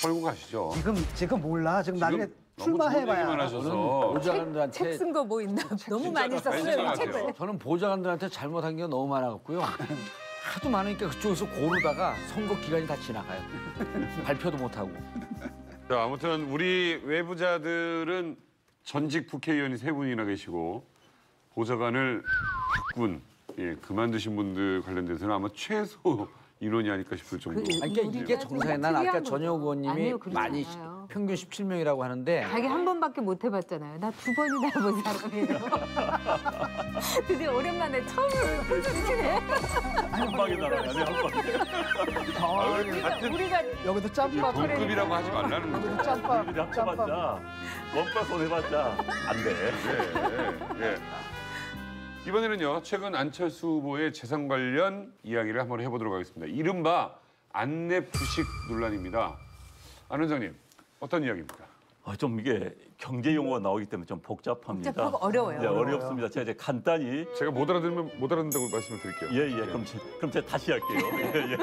털고 가시죠. 지금 몰라. 지금 나중에 출마해봐야. 하셔서 보좌관들한테 책 쓴 거 뭐 있나? 너무 많이 썼어요, 책을. 저는 보좌관들한테 잘못한 게 너무 많아갖고요. 하도 많으니까 그쪽에서 고르다가 선거 기간이 다 지나가요. 발표도 못하고. 자, 아무튼 우리 외부자들은 전직 국회의원이 3분이나 계시고 보좌관을 바꾼 그만두신 분들 관련돼서는 아마 최소 인원이 아닐까 싶을 정도로. 그러니까 이게 정상에 난 아까 전혁 의원님이 많이 평균 17명이라고 하는데 자기 한 번밖에 못 해봤잖아요. 나 2번이나 해본 사람이에요. 드디어 오랜만에 처음으로 표정이 치네. 한 방에 날아가네, 한 방에. 우리가 여기도 짬밥. 동급이라고 하지 말라는 거죠. 여기도 짬밥. 우리 합쳐봤자, 1+1 해봤자 안 돼. 예. 이번에는요, 최근 안철수 후보의 재산 관련 이야기를 한번 해보도록 하겠습니다. 이른바 안랩 주식 논란입니다. 안 원장님, 어떤 이야기입니까? 좀 이게 경제 용어가 나오기 때문에 좀 복잡합니다. 복잡하고 어려워요. 네, 어렵습니다. 제가 이제 간단히 제가 못 알아듣으면 못 알아듣는다고 말씀을 드릴게요. 예. 그럼 제가 다시 할게요. 예.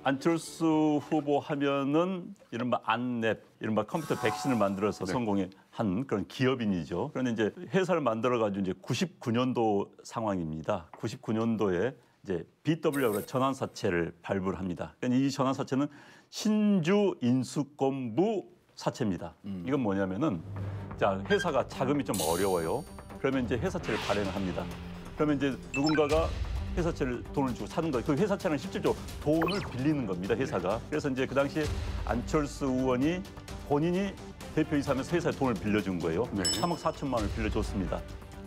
안철수 후보 하면은 이른바 안랩, 이른바 컴퓨터 백신을 만들어서 성공한 그런 기업인이죠. 그런데 이제 회사를 만들어가지고 이제 99년도 상황입니다. 99년도에 이제 BW라고 전환사채를 발부를 합니다. 그러니까 이 전환사채는 신주 인수권부 사채입니다. 이건 뭐냐면은 자 회사가 자금이 좀 어려워요. 그러면 이제 회사채를 발행을 합니다. 그러면 이제 누군가가 회사채를 돈을 주고 사는 거예요. 그 회사채는 실질적으로 돈을 빌리는 겁니다. 회사가. 그래서 이제 그 당시에 안철수 의원이 본인이 대표이사하면서 회사에 돈을 빌려준 거예요. 3억 4천만 원을 빌려줬습니다.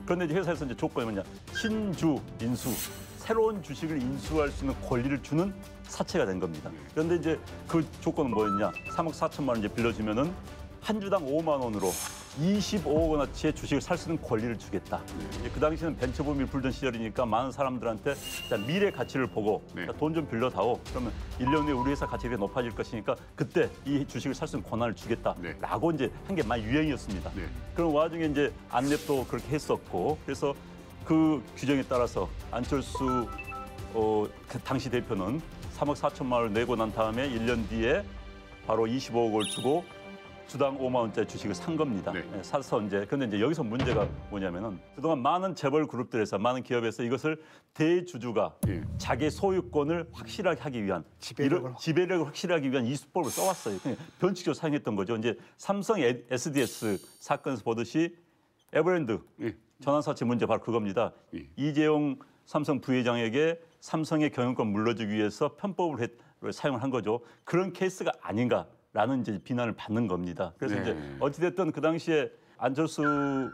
그런데 이제 회사에서 이제 조건이 뭐냐? 신주 인수, 새로운 주식을 인수할 수 있는 권리를 주는 사채가 된 겁니다. 그런데 이제 그 조건은 뭐였냐? 3억 4천만 원 이제 빌려주면은 한 주당 5만 원으로 25억 원어치의 주식을 살 수 있는 권리를 주겠다. 그 당시에는 벤처붐이 불던 시절이니까 많은 사람들한테 미래 가치를 보고 돈 좀 빌려다오. 그러면 1년 후에 우리 회사 가치가 높아질 것이니까 그때 이 주식을 살 수 있는 권한을 주겠다라고 이제 한 게 많이 유행이었습니다. 그런 와중에 이제 안랩도 그렇게 했었고 그래서 그 규정에 따라서 안철수 그 당시 대표는 3억 4천만 원을 내고 난 다음에 1년 뒤에 바로 25억을 주고 주당 5만 원짜리 주식을 산 겁니다. 사서 이제 근데 이제 여기서 문제가 뭐냐면은 그동안 많은 재벌 그룹들에서 많은 기업에서 이것을 대주주가 자기 소유권을 확실하게 하기 위한 지배력을 확실하게 위한 이 수법을 써왔어요. 변칙적으로 사용했던 거죠. 이제 삼성 SDS 사건에서 보듯이 에버랜드 전환사채 문제 바로 그겁니다. 이재용 삼성 부회장에게 삼성의 경영권 물러주기 위해서 편법을 사용을 한 거죠. 그런 케이스가 아닌가라는 이제 비난을 받는 겁니다. 그래서 이제 어찌됐든 그 당시에 안철수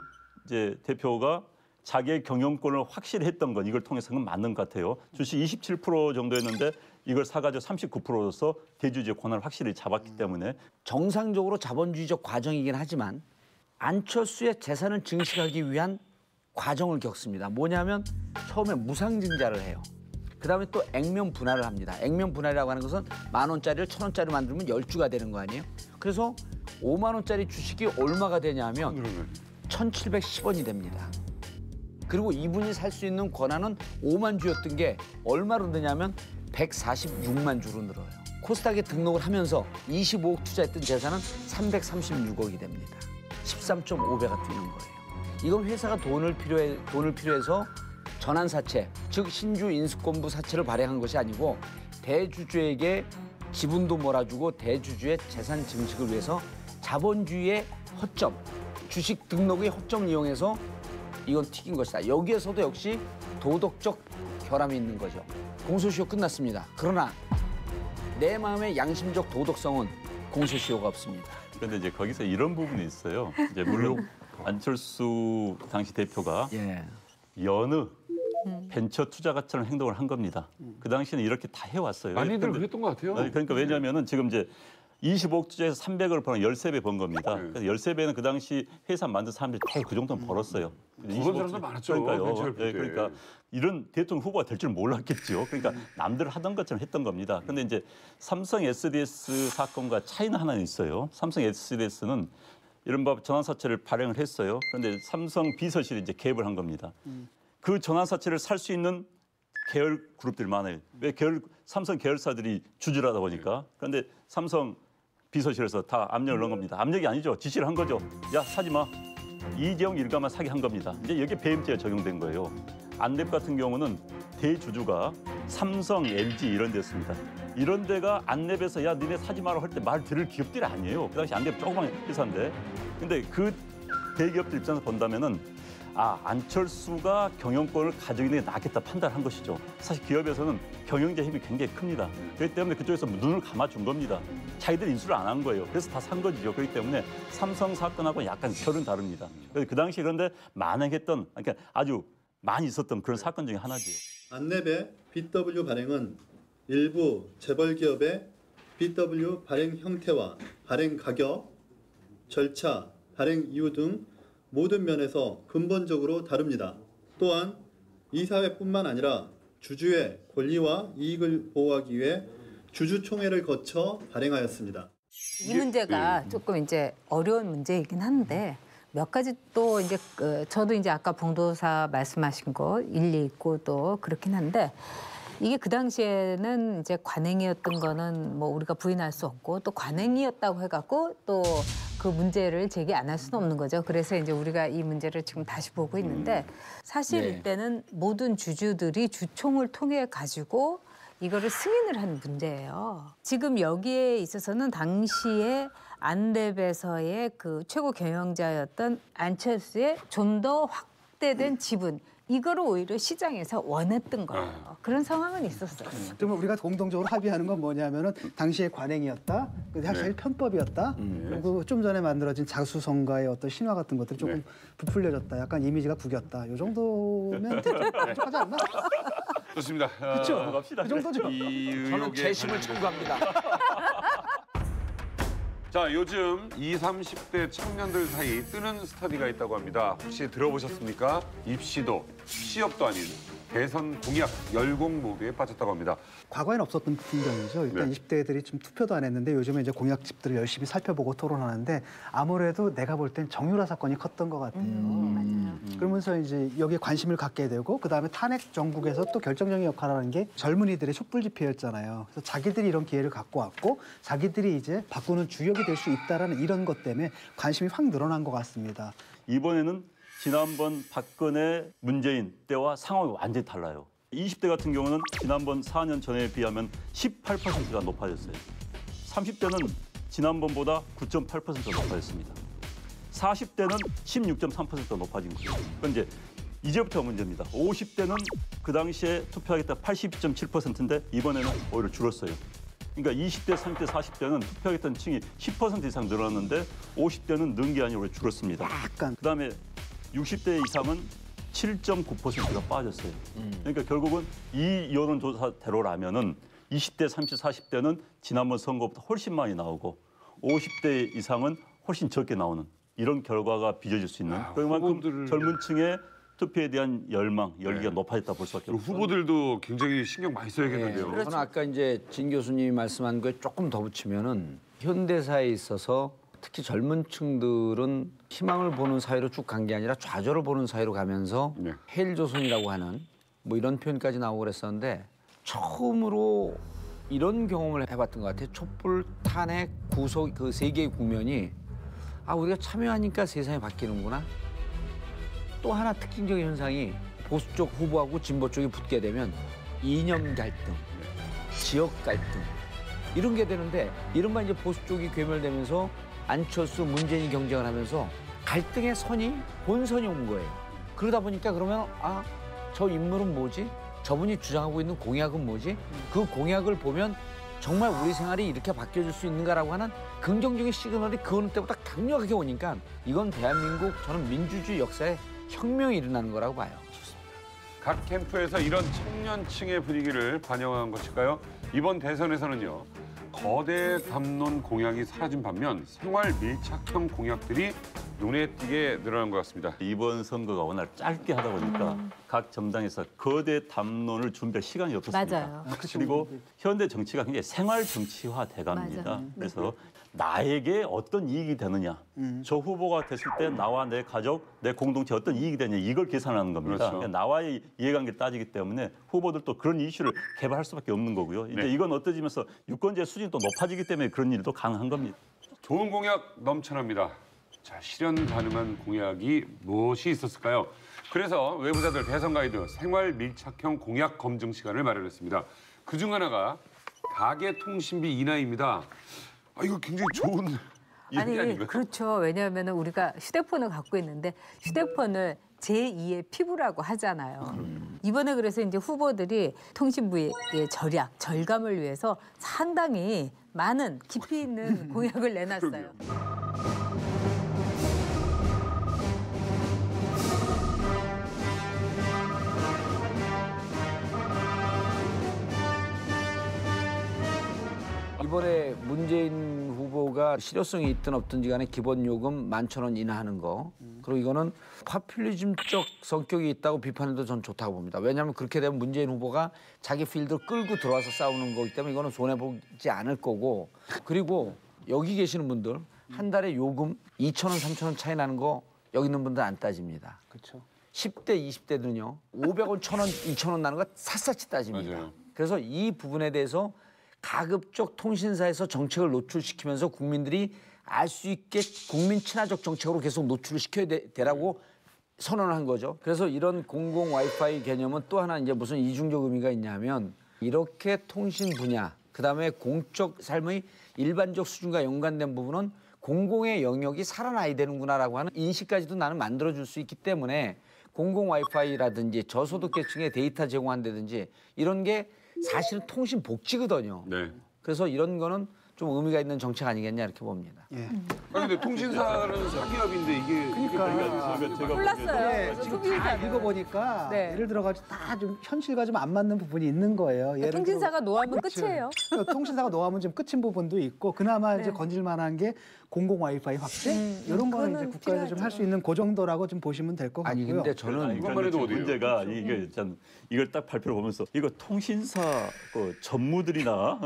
이제 대표가 자기의 경영권을 확실히 했던 건 이걸 통해서 는 맞는 것 같아요. 주식 27% 정도였는데 이걸 사가지고 39%로서 대주주의 권한을 확실히 잡았기 때문에 정상적으로 자본주의적 과정이긴 하지만 안철수의 재산을 증식하기 위한 과정을 겪습니다. 뭐냐면 처음에 무상증자를 해요. 그다음에 또 액면 분할을 합니다. 액면 분할이라고 하는 것은 10,000원짜리를 1,000원짜리 만들면 10주가 되는 거 아니에요? 그래서 5만 원짜리 주식이 얼마가 되냐면 1,710원이 됩니다. 그리고 이분이 살 수 있는 권한은 5만 주였던 게 얼마로 되냐면 146만 주로 늘어요. 코스닥에 등록을 하면서 25억 투자했던 재산은 336억이 됩니다. 13.5배가 뛰는 거예요. 이건 회사가 돈을 필요해서 전환사채, 즉 신주 인수권부 사채를 발행한 것이 아니고 대주주에게 지분도 몰아주고 대주주의 재산 증식을 위해서 자본주의의 허점, 주식 등록의 허점을 이용해서 이건 튀긴 것이다. 여기에서도 역시 도덕적 결함이 있는 거죠. 공소시효 끝났습니다. 그러나 내 마음의 양심적 도덕성은 공소시효가 없습니다. 그런데 이제 거기서 이런 부분이 있어요. 이제 물론 안철수 당시 대표가 여느 벤처 투자가처럼 행동을 한 겁니다. 그 당시에는 이렇게 다 해왔어요. 많이들 그랬던 것 같아요. 그러니까 왜냐하면은 지금 이제 25억 투자해서 300을 버는 13배 번 겁니다. 그래서 13배는 그 당시 회사 만든 사람들이 다 그 정도는 벌었어요. 그런 사람들 많았죠. 그러니까요. 그러니까 이런 대통령 후보가 될 줄 몰랐겠죠. 그러니까 남들 하던 것처럼 했던 겁니다. 그런데 이제 삼성 SDS 사건과 차이는 하나 있어요. 삼성 SDS는 이른바 전환사채를 발행을 했어요. 그런데 삼성 비서실이 이제 개입을 한 겁니다. 그 전환사채를 살 수 있는 계열 그룹들이 많아요. 왜 삼성 계열사들이 주주라다 보니까. 그런데 삼성 비서실에서 다 압력을 넣은 겁니다. 압력이 아니죠. 지시를 한 거죠. 야, 사지 마. 이재용 일가만 사게 한 겁니다. 이제 여기에 배임죄가 적용된 거예요. 안랩 같은 경우는 대주주가 삼성, LG 이런 데였습니다. 이런 데가 안랩에서 야, 니네 사지 마라 할 때 말 들을 기업들이 아니에요. 그 당시 안랩 조그만 회사인데. 근데 그 대기업들 입장에서 본다면은 안철수가 경영권을 가지고 있는 게 낫겠다 판단한 것이죠. 사실 기업에서는 경영자 힘이 굉장히 큽니다. 그렇기 때문에 그쪽에서 눈을 감아준 겁니다. 자기들 인수를 안 한 거예요. 그래서 다 산 거죠. 그렇기 때문에 삼성 사건하고 약간 결은 다릅니다. 그래서 그 당시 그런데 만행했던, 그러니까 아주 많이 있었던 그런 사건 중에 하나지요. 안랩의 BW 발행은 일부 재벌 기업의 BW 발행 형태와 발행 가격, 절차, 발행 이유 등 모든 면에서 근본적으로 다릅니다. 또한 이사회뿐만 아니라 주주의 권리와 이익을 보호하기 위해 주주총회를 거쳐 발행하였습니다. 이 문제가 조금 이제 어려운 문제이긴 한데 몇 가지 또 이제 저도 이제 아까 봉도사 말씀하신 거 일리 있고 또 그렇긴 한데 이게 그 당시에는 이제 관행이었던 거는 뭐 우리가 부인할 수 없고 또 관행이었다고 해갖고 또 그 문제를 제기 안 할 수는 없는 거죠. 그래서 이제 우리가 이 문제를 지금 다시 보고 있는데 사실 이때는 모든 주주들이 주총을 통해 가지고 이거를 승인을 한 문제예요. 지금 여기에 있어서는 당시에 안랩에서의 그 최고 경영자였던 안철수의 좀 더 확대된 지분 이거를 오히려 시장에서 원했던 거예요. 그런 상황은 있었어요. 그러면 우리가 공동적으로 합의하는 건 뭐냐면은 당시의 관행이었다, 사실 편법이었다, 그리고 좀 전에 만들어진 자수성가의 어떤 신화 같은 것들이 조금 부풀려졌다, 약간 이미지가 구겼다. 이 정도면 만족하지 않나? 좋습니다. 그렇죠. 그 정도죠. 저는 재심을 청구합니다. 자, 요즘 20, 30대 청년들 사이 뜨는 스터디가 있다고 합니다. 혹시 들어보셨습니까? 입시도 취업도 아닌 대선 공약 열공 모드에 빠졌다고 합니다. 과거에는 없었던 풍경이죠. 일단 20대들이 좀 투표도 안 했는데 요즘에 이제 공약집들을 열심히 살펴보고 토론하는데 아무래도 내가 볼 땐 정유라 사건이 컸던 것 같아요. 맞아요. 그러면서 이제 여기에 관심을 갖게 되고 그다음에 탄핵 정국에서 또 결정적인 역할을 하는 게 젊은이들의 촛불 집회였잖아요. 그래서 자기들이 이런 기회를 갖고 왔고 자기들이 이제 바꾸는 주역이 될 수 있다라는 이런 것 때문에 관심이 확 늘어난 것 같습니다. 이번에는 지난번 박근혜, 문재인 때와 상황이 완전히 달라요. 20대 같은 경우는 지난번 4년 전에 비하면 18%가 높아졌어요. 30대는 지난번보다 9.8% 높아졌습니다. 40대는 16.3% 높아진 거죠. 그런데 이제부터 문제입니다. 50대는 그 당시에 투표하겠다 82.7%인데 이번에는 오히려 줄었어요. 그러니까 20대, 30대, 40대는 투표하겠다는 층이 10% 이상 늘었는데 50대는 는 게 아니라 오히려 줄었습니다. 약간. 그다음에 60대 이상은 7.9%가 빠졌어요. 그러니까 결국은 이 여론조사대로라면은 20대, 30대, 40대는 지난번 선거보다 훨씬 많이 나오고 50대 이상은 훨씬 적게 나오는 이런 결과가 빚어질 수 있는 그만큼 젊은 층의 투표에 대한 열망, 열기가 높아졌다 볼 수밖에 없어요. 후보들도 굉장히 신경 많이 써야겠는데요. 저는 아까 이제 진 교수님이 말씀한 거에 조금 더 붙이면은 현대사에 있어서 특히 젊은 층들은 희망을 보는 사회로 쭉 간 게 아니라 좌절을 보는 사회로 가면서 헬조선이라고 하는 뭐 이런 표현까지 나오고 그랬었는데 처음으로 이런 경험을 해봤던 것 같아요. 촛불, 탄핵, 구속 그 세 개의 국면이 아 우리가 참여하니까 세상이 바뀌는구나. 또 하나 특징적인 현상이 보수 쪽 후보하고 진보 쪽이 붙게 되면 이념 갈등, 지역 갈등 이런 게 되는데 이른바 이제 보수 쪽이 괴멸되면서 안철수, 문재인이 경쟁을 하면서 갈등의 선이 본선이 온 거예요. 그러다 보니까 그러면 아, 저 인물은 뭐지? 저분이 주장하고 있는 공약은 뭐지? 그 공약을 보면 정말 우리 생활이 이렇게 바뀌어질 수 있는가라고 하는 긍정적인 시그널이 그 어느 때보다 강력하게 오니까 이건 대한민국 저는 민주주의 역사에 혁명이 일어나는 거라고 봐요. 각 캠프에서 이런 청년층의 분위기를 반영한 것일까요? 이번 대선에서는요. 거대 담론 공약이 사라진 반면 생활 밀착형 공약들이 눈에 띄게 늘어난 것 같습니다. 이번 선거가 워낙 짧게 하다 보니까 각 정당에서 거대 담론을 준비할 시간이 없었습니다. 맞아요. 그리고 현대 정치가 굉장히 생활 정치화 돼갑니다. 그래서 나에게 어떤 이익이 되느냐, 저 후보가 됐을 때 나와 내 가족, 내 공동체 어떤 이익이 되느냐 이걸 계산하는 겁니다. 그렇죠. 그러니까 나와의 이해관계를 따지기 때문에 후보들도 그런 이슈를 개발할 수밖에 없는 거고요. 이제 이건 어떠지면서 유권자의 수준이 또 높아지기 때문에 그런 일도 가능한 겁니다. 좋은 공약 넘쳐납니다. 자, 실현 가능한 공약이 무엇이 있었을까요? 그래서 외부자들 대선 가이드 생활 밀착형 공약 검증 시간을 마련했습니다. 그중 하나가 가계통신비 인하입니다. 아, 이거 굉장히 좋은 아니, 아닌가요? 그렇죠. 왜냐하면 우리가 휴대폰을 갖고 있는데 휴대폰을 제2의 피부라고 하잖아요. 이번에 그래서 이제 후보들이 통신부의 절약, 절감을 위해서 상당히 많은 깊이 있는 공약을 내놨어요. 이번에 문재인 후보가 실효성이 있든 없든지 간에 기본 요금 11,000원 인하하는 거. 그리고 이거는 파퓰리즘적 성격이 있다고 비판해도 전 좋다고 봅니다. 왜냐하면 그렇게 되면 문재인 후보가 자기 필드를 끌고 들어와서 싸우는 거기 때문에 이거는 손해보지 않을 거고. 그리고 여기 계시는 분들 한 달에 요금 2,000원, 3,000원 차이 나는 거 여기 있는 분들 안 따집니다. 그렇죠. 10대, 20대들은요. 500원, 1,000원, 2,000원 나는 거 샅샅이 따집니다. 맞아요. 그래서 이 부분에 대해서 가급적 통신사에서 정책을 노출시키면서 국민들이 알 수 있게 국민 친화적 정책으로 계속 노출을 시켜야 되라고 선언을 한 거죠. 그래서 이런 공공 와이파이 개념은 또 하나 이제 무슨 이중적 의미가 있냐면 이렇게 통신 분야, 그다음에 공적 삶의 일반적 수준과 연관된 부분은 공공의 영역이 살아나야 되는구나라고 하는 인식까지도 나는 만들어줄 수 있기 때문에 공공 와이파이라든지 저소득계층에 데이터 제공한다든지 이런 게 사실은 통신 복지거든요. 네. 그래서 이런 거는 좀 의미가 있는 정책 아니겠냐 이렇게 봅니다. 예. 아니 근데 통신사는 사기업인데 이게 그러니까 제가 몰랐어요. 네, 지금 다 읽어보니까 네. 예를 들어가지고 다 좀 현실과 좀 안 맞는 부분이 있는 거예요. 예를 통신사가 들어- 노하면 그렇죠. 끝이에요. 통신사가 노하면 좀 끝인 부분도 있고 그나마 이제 건질만한 게 공공 와이파이 확대 이런 거는 이제 그거는 국가에서 좀 할 수 있는 그 정도라고 좀 보시면 될 것 같고요. 아니 근데 저는 이것만 해도 어디예요? 문제가 이게 참 이걸 딱 발표를 보면서 이거 통신사 그 전무들이나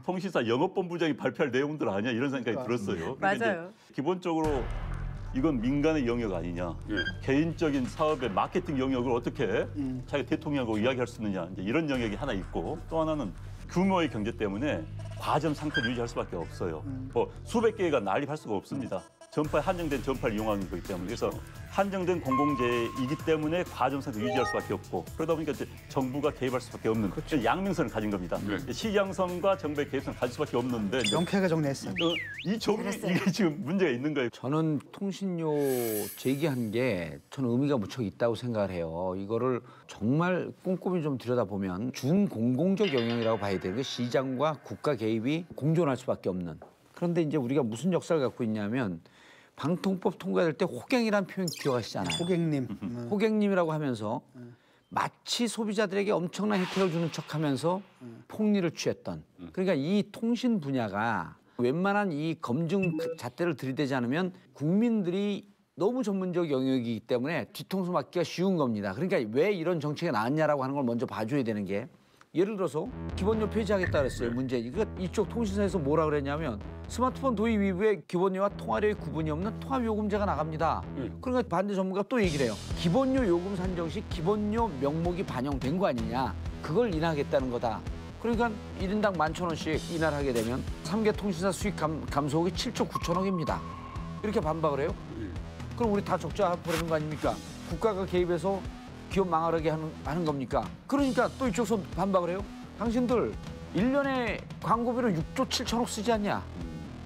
통신사 영업본부장이 발표할 내용들 아니야 이런 생각이 들었어요. 그러니까 이제 맞아요. 기본적으로 이건 민간의 영역 아니냐. 예. 개인적인 사업의 마케팅 영역을 어떻게 자기 대통령하고 이야기할 수 있느냐. 이제 이런 영역이 하나 있고 또 하나는 규모의 경제 때문에 과점 상태를 유지할 수밖에 없어요. 뭐 수백 개가 난립할 수가 없습니다. 전파에 한정된 전파를 이용하는 거기 때문에 그래서 한정된 공공재이기 때문에 과점 상태 유지할 수밖에 없고 그러다 보니까 이제 정부가 개입할 수밖에 없는 양면성을 가진 겁니다. 시장성과 정부의 개입성을 가질 수밖에 없는데 명쾌하게 정리했어요. 이 조기 이게 지금 문제가 있는 거예요. 저는 통신료 제기한 게 저는 의미가 무척 있다고 생각을 해요. 이거를 정말 꼼꼼히 좀 들여다보면 준공공적 영역이라고 봐야 되는 게 시장과 국가 개입이 공존할 수밖에 없는. 그런데 이제 우리가 무슨 역사를 갖고 있냐면 방통법 통과될 때 호갱이라는 표현 기억하시잖아요. 호갱님. 호갱님이라고 하면서 마치 소비자들에게 엄청난 혜택을 주는 척하면서 폭리를 취했던. 그러니까 이 통신 분야가 웬만한 이 검증 잣대를 들이대지 않으면 국민들이 너무 전문적 영역이기 때문에 뒤통수 맞기가 쉬운 겁니다. 그러니까 왜 이런 정책이 나왔냐라고 하는 걸 먼저 봐줘야 되는 게 예를 들어서 기본료 폐지하겠다 그랬어요. 문제. 그러니까 이쪽 통신사에서 뭐라 그랬냐면 스마트폰 도입 이후에 기본료와 통화료의 구분이 없는 통합요금제가 나갑니다. 그러니까 반대 전문가가 또 얘기를 해요. 기본료 요금 산정 시 기본료 명목이 반영된 거 아니냐. 그걸 인하하겠다는 거다. 그러니까 1인당 11,000원씩 인하를 하게 되면 3개 통신사 수익 감소액이 7조 9천억입니다. 이렇게 반박을 해요. 그럼 우리 다 적자 버리는 거 아닙니까? 국가가 개입해서 기업 망하게 하는 겁니까? 그러니까 또 이쪽에서 반박을 해요. 당신들 1년에 광고비로 6조 7천억 쓰지 않냐?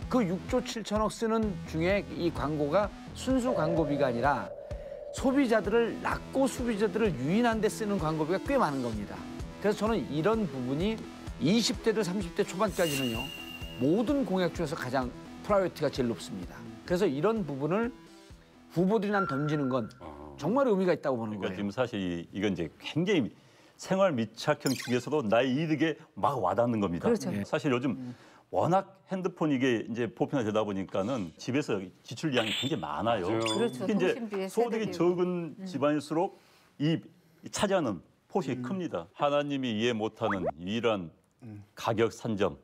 그 6조 7천억 쓰는 중에 이 광고가 순수 광고비가 아니라 소비자들을 낙고 소비자들을 유인한 데 쓰는 광고비가 꽤 많은 겁니다. 그래서 저는 이런 부분이 20대들 30대 초반까지는요. 모든 공약 중에서 가장 프라이어티가 제일 높습니다. 그래서 이런 부분을 후보들이랑 던지는 건 정말 의미가 있다고 보는 그러니까 거예요. 지금 사실 이건 이제 굉장히 생활 밀착형 중에서도 나의 이득에 막 와닿는 겁니다. 그렇죠. 사실 요즘 워낙 핸드폰 이게 이제 보편화되다 보니까는 집에서 지출량이 굉장히 많아요. 그렇죠. 특히 이제 통신비에 소득이 세대비용. 적은 집안일수록 이 차지하는 포식이 큽니다. 하나님이 이해 못하는 유일한 가격 산정,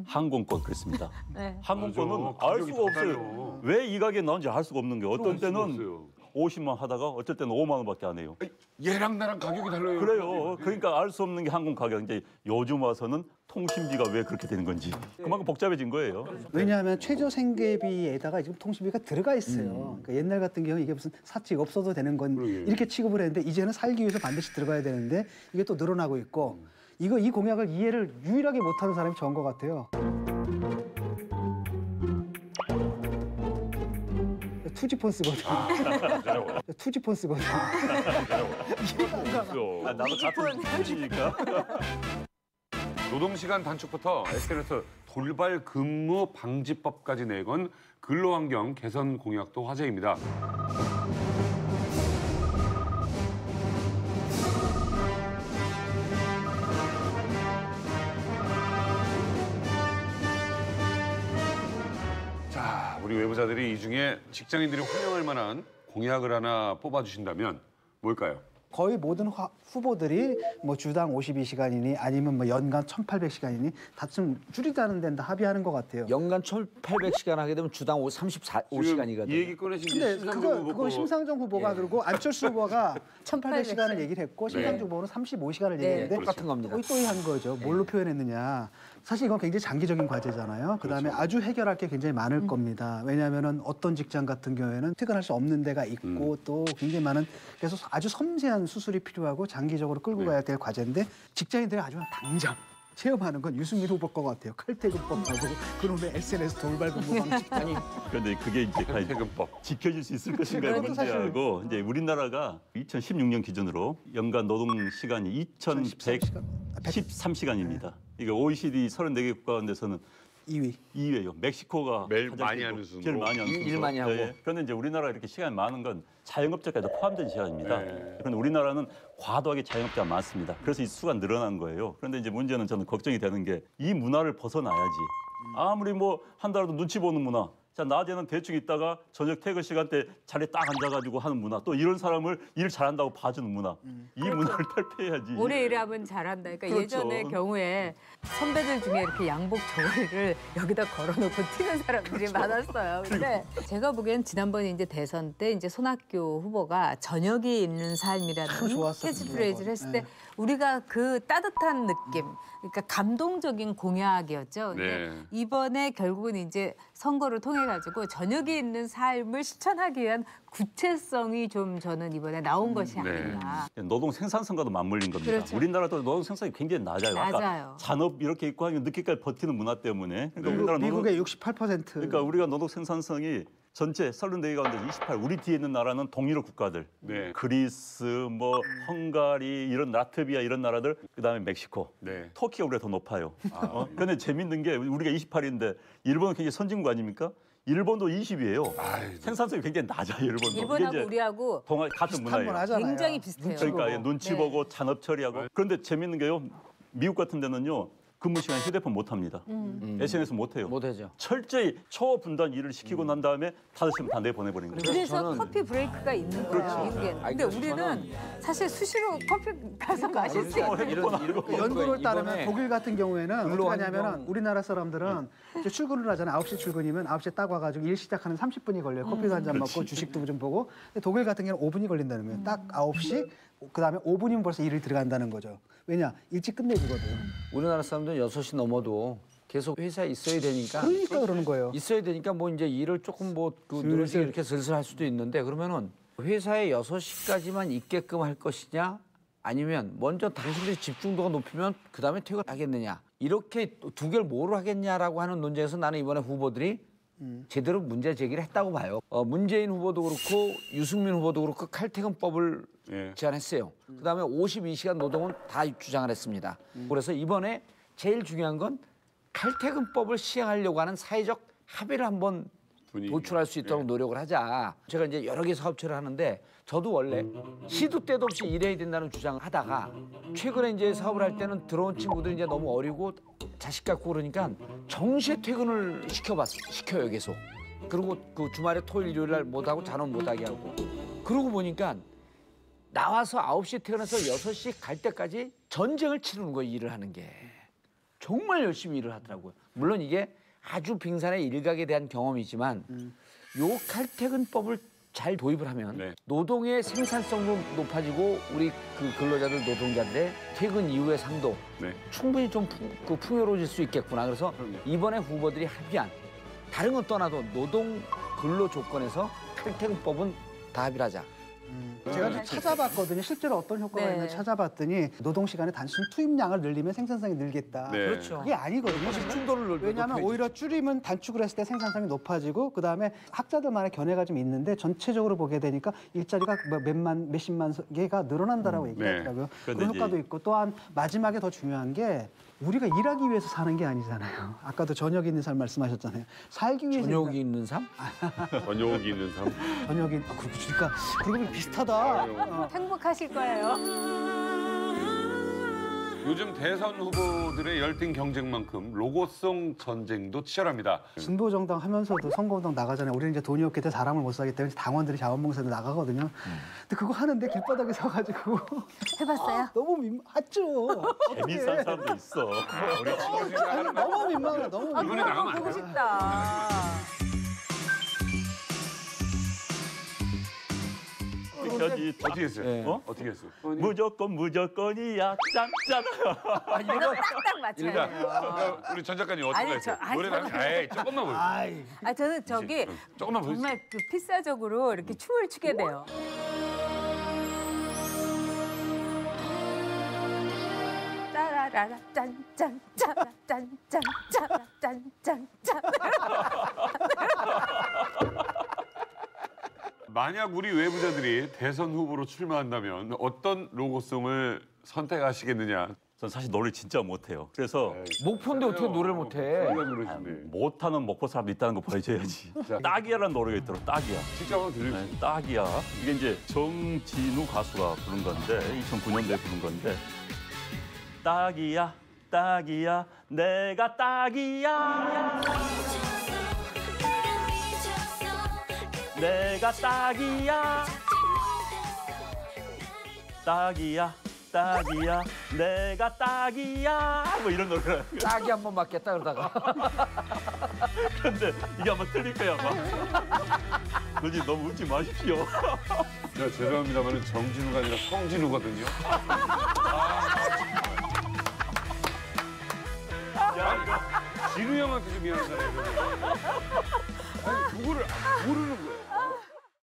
항공권 그렇습니다. 네. 항공권은 맞아. 알 가격이 수가 다 없어요. 달려. 왜 이 가격에 나온지 알 수가 없는 게 어떤 알 수가 때는 없어요. 50만 하다가 어쩔 때는 5만 원밖에 안 해요. 얘랑 나랑 가격이 달라요. 그래요. 그러니까 알 수 없는 게 항공 가격. 이제 요즘 와서는 통신비가 왜 그렇게 되는 건지 그만큼 복잡해진 거예요. 왜냐하면 최저 생계비에다가 지금 통신비가 들어가 있어요. 그러니까 옛날 같은 경우 이게 무슨 사직 없어도 되는 건 이렇게 취급을 했는데 이제는 살기 위해서 반드시 들어가야 되는데 이게 또 늘어나고 있고 이 공약을 이해를 유일하게 못하는 사람이 저인 것 같아요. 투지폰 쓰거든. 투지폰 쓰거든. 나도 같은 통신이니까. 노동시간 단축부터 SNS 돌발 근무 방지법까지 내건 근로환경 개선 공약도 화제입니다. 자, 우리 외부자들이 이 중에 직장인들이 환영할 만한 공약을 하나 뽑아주신다면 뭘까요? 거의 모든 후보들이 뭐 주당 52시간이니 아니면 뭐 연간 1,800시간이니 다 좀 줄이자는 데는 다 합의하는 것 같아요. 연간 1,800시간 하게 되면 주당 34시간이거든요. 이 얘기 꺼내신 게 근데 심상정 그거 후보고. 심상정 후보가 그리고 안철수 후보가 1,800시간을 얘기를 했고 심상정 후보는 35시간을 얘기했는데 똑같은 겁니다. 또이또이한 거죠. 뭘로 표현했느냐. 사실 이건 굉장히 장기적인 과제잖아요. 그다음에 아주 해결할 게 굉장히 많을 겁니다. 왜냐하면은 어떤 직장 같은 경우에는 퇴근할 수 없는 데가 있고 또 굉장히 많은 그래서 아주 섬세한 수술이 필요하고 장기적으로 끌고 가야 될 과제인데 직장인들이 아주 당장 체험하는 건 유승민 후보 것 같아요. 칼퇴근법하고 그놈의 SNS 돌발 근무 방식. 아니 그런데 그게 이제 칼퇴근법 지켜질 수 있을 것인가의 문제하고 이제 우리나라가 2016년 기준으로 연간 노동 시간이 2,113시간입니다. 이게 OECD 34개 국가 가운데서는 2위예요. 멕시코가 매일 가장 많이 크고, 하는 순으로. 제일 많이 하는 일 순으로. 많이 하고. 그런데 이제 우리나라가 이렇게 시간이 많은 건 자영업자까지 포함된 시간입니다. 그런데 우리나라는 과도하게 자영업자가 많습니다. 그래서 이 수가 늘어난 거예요. 그런데 이제 문제는 저는 걱정이 되는 게 이 문화를 벗어나야지. 아무리 뭐 한 달라도 눈치 보는 문화. 자, 낮에는 대충 있다가 저녁 퇴근 시간 때 자리에 딱 앉아가지고 하는 문화. 또 이런 사람을 일 잘한다고 봐주는 문화. 이 문화를 탈피해야지. 오래 일하면 잘한다. 그러니까 그렇죠. 예전의 경우에 선배들 중에 이렇게 양복 저고리를 여기다 걸어놓고 튀는 사람들이 많았어요. 근데 제가 보기엔 지난번에 이제 대선 때 이제 손학규 후보가 저녁이 있는 삶이라는 캐치프레이즈를 했을 때 우리가 그 따뜻한 느낌, 그러니까 감동적인 공약이었죠. 근데 네. 이번에 결국은 이제 선거를 통해 가지고 저녁이 있는 삶을 실천하기 위한 구체성이 좀 저는 이번에 나온 것이 아닌가. 노동 생산성과도 맞물린 겁니다. 그렇죠. 우리나라도 노동 생산이 굉장히 낮아요. 낮아요. 아까 잔업 이렇게 있고 하면 늦게까지 버티는 문화 때문에. 그러니까 우리나라 미국의 68%. 그러니까 우리가 노동 생산성이 전체 34개 가운데 28. 우리 뒤에 있는 나라는 동유럽 국가들. 그리스, 뭐 헝가리, 이런 라트비아 이런 나라들, 그다음에 멕시코. 터키가 우리가 더 높아요. 그런데 재밌는 게 우리가 28인데 일본은 굉장히 선진국 아닙니까? 일본도 20이에요. 생산성이 굉장히 낮아요, 일본도. 일본하고 우리하고 같은 문화예요. 굉장히 비슷해요. 그러니까 눈치 보고 잔업 처리하고. 그런데 재밌는 게요. 미국 같은 데는요. 근무 시간 휴대폰 못 합니다. SNS 못 해요. 못 하죠. 철저히 초분단 일을 시키고 난 다음에 5시면 다 내보내버리는 거예요. 그래서 커피 브레이크가 있는 거예요, 미국에는. 근데 우리는 사실 수시로 커피 가서 마실 수 있는 연구를 따르면 독일 같은 경우에는 어떻게 하냐면 우리나라 사람들은 이제 출근을 하잖아요. 9시 출근이면 9시에 딱 와가지고 일 시작하는 30분이 걸려요. 커피도 한 잔 먹고 주식도 좀 보고. 근데 독일 같은 경우는 5분이 걸린다는 거예요. 딱 9시, 그다음에 5분이면 벌써 일을 들어간다는 거죠. 왜냐? 일찍 끝내주거든. 우리나라 사람들은 6시 넘어도 계속 회사에 있어야 되니까. 그러니까 그러는 거예요. 있어야 되니까 뭐 이제 일을 조금 뭐 늘어지게 이렇게 슬슬 할 수도 있는데 그러면은 회사에 6시까지만 있게끔 할 것이냐 아니면 먼저 당신들이 집중도가 높으면 그다음에 퇴근하겠느냐 이렇게 두 개를 뭐로 하겠냐라고 하는 논쟁에서 나는 이번에 후보들이 제대로 문제 제기를 했다고 봐요. 문재인 후보도 그렇고 유승민 후보도 그렇고 칼퇴근법을 제안했어요. 그다음에 52시간 노동은 다 주장을 했습니다. 그래서 이번에 제일 중요한 건 칼퇴근법을 시행하려고 하는 사회적 합의를 한번 도출할 수 있도록 노력을 하자. 제가 이제 여러 개 사업체를 하는데 저도 원래 시도 때도 없이 일해야 된다는 주장을 하다가 최근에 이제 사업을 할 때는 들어온 친구들이 이제 너무 어리고 자식 갖고 그러니까 정시에 퇴근을 시켜요 계속. 그리고 그 주말에 토요일 일요일 날 못하고 잔업 못하게 하고. 그러고 보니까 나와서 9시에 퇴근해서 6시 갈 때까지 전쟁을 치르는 거예요, 일을 하는 게. 정말 열심히 일을 하더라고요. 물론 이게 아주 빙산의 일각에 대한 경험이지만 요 칼퇴근법을 잘 도입을 하면 노동의 생산성도 높아지고 우리 그 근로자들 노동자들의 퇴근 이후의 삶도 충분히 좀 풍요로워질 수 있겠구나. 그래서 이번에 후보들이 합의한 다른 건 떠나도 노동 근로 조건에서 칼퇴근법은 다 합의를 하자. 제가 좀 찾아봤거든요. 실제로 어떤 효과가 있는지 찾아봤더니 노동 시간에 단순 투입량을 늘리면 생산성이 늘겠다. 그렇죠. 그게 아니거든요. 집중도를 늘리면 왜냐하면 오히려 줄이면 단축을 했을 때 생산성이 높아지고 그다음에 학자들만의 견해가 좀 있는데 전체적으로 보게 되니까 일자리가 몇십만 개가 늘어난다라고 얘기하더라고요. 그런 효과도 있고 또한 마지막에 더 중요한 게 우리가 일하기 위해서 사는 게 아니잖아요. 아까도 저녁이 있는 삶 말씀하셨잖아요. 살기 위해서. 저녁이 있는 삶? 저녁이 있는 삶. 저녁이 그러고 비슷하다. 행복하실 거예요. 요즘 대선 후보들의 열띤 경쟁만큼 로고송 전쟁도 치열합니다. 진보 정당 하면서도 선거운동 나가잖아요. 우리는 이제 돈이 없기 때문에 사람을 못 사기 때문에 당원들이 자원봉사도 나가거든요. 근데 그거 하는데 길바닥에 서가지고 해봤어요? 너무 민망하죠. 재미있는 사람도 있어. 너무 민망해. 너무 민망해. 이번에 나가면 안 보고 돼요. 싶다. 여기까지 어떻게 했어요? 어떻게 했어? 무조건이야 짠짠. 이거 딱딱 맞춰요. 우리 전 작가님 어떻게 아니, 했어요? 아니, 노래 나가면 조금만 보여주세요. 저는 저기 조금만 보여주세요. 정말 그 필사적으로 이렇게 춤을 추게 돼요. 짜라라라 짠짠 짜라 짠짠 짜라 짠짠 짠. 만약 우리 외부자들이 대선 후보로 출마한다면 어떤 로고송을 선택하시겠느냐? 전 사실 노래 진짜 못해요. 그래서 목포인데 어떻게 노래를 못해? 못하는 목포 사람도 있다는 거 보여줘야지. 딱이야라는 노래가 있더라고. 딱이야. 직접 한번 들려주세요. 네, 딱이야. 이게 이제 정진우 가수가 부른 건데 2009년도에 부른 건데 딱이야 딱이야 내가 딱이야 내가 딱이야 딱이야 딱이야 내가 딱이야 뭐 이런 노래를 딱이 한 번 맞겠다 그러다가 근데 이게 아마 틀릴 거야 아마 누님 너무 웃지 마십시오. 네, 죄송합니다만 정진우가 아니라 성진우거든요. 야, 이거 진우 형한테 좀 미안하잖아요. 아니, 그거를 모르는 거야.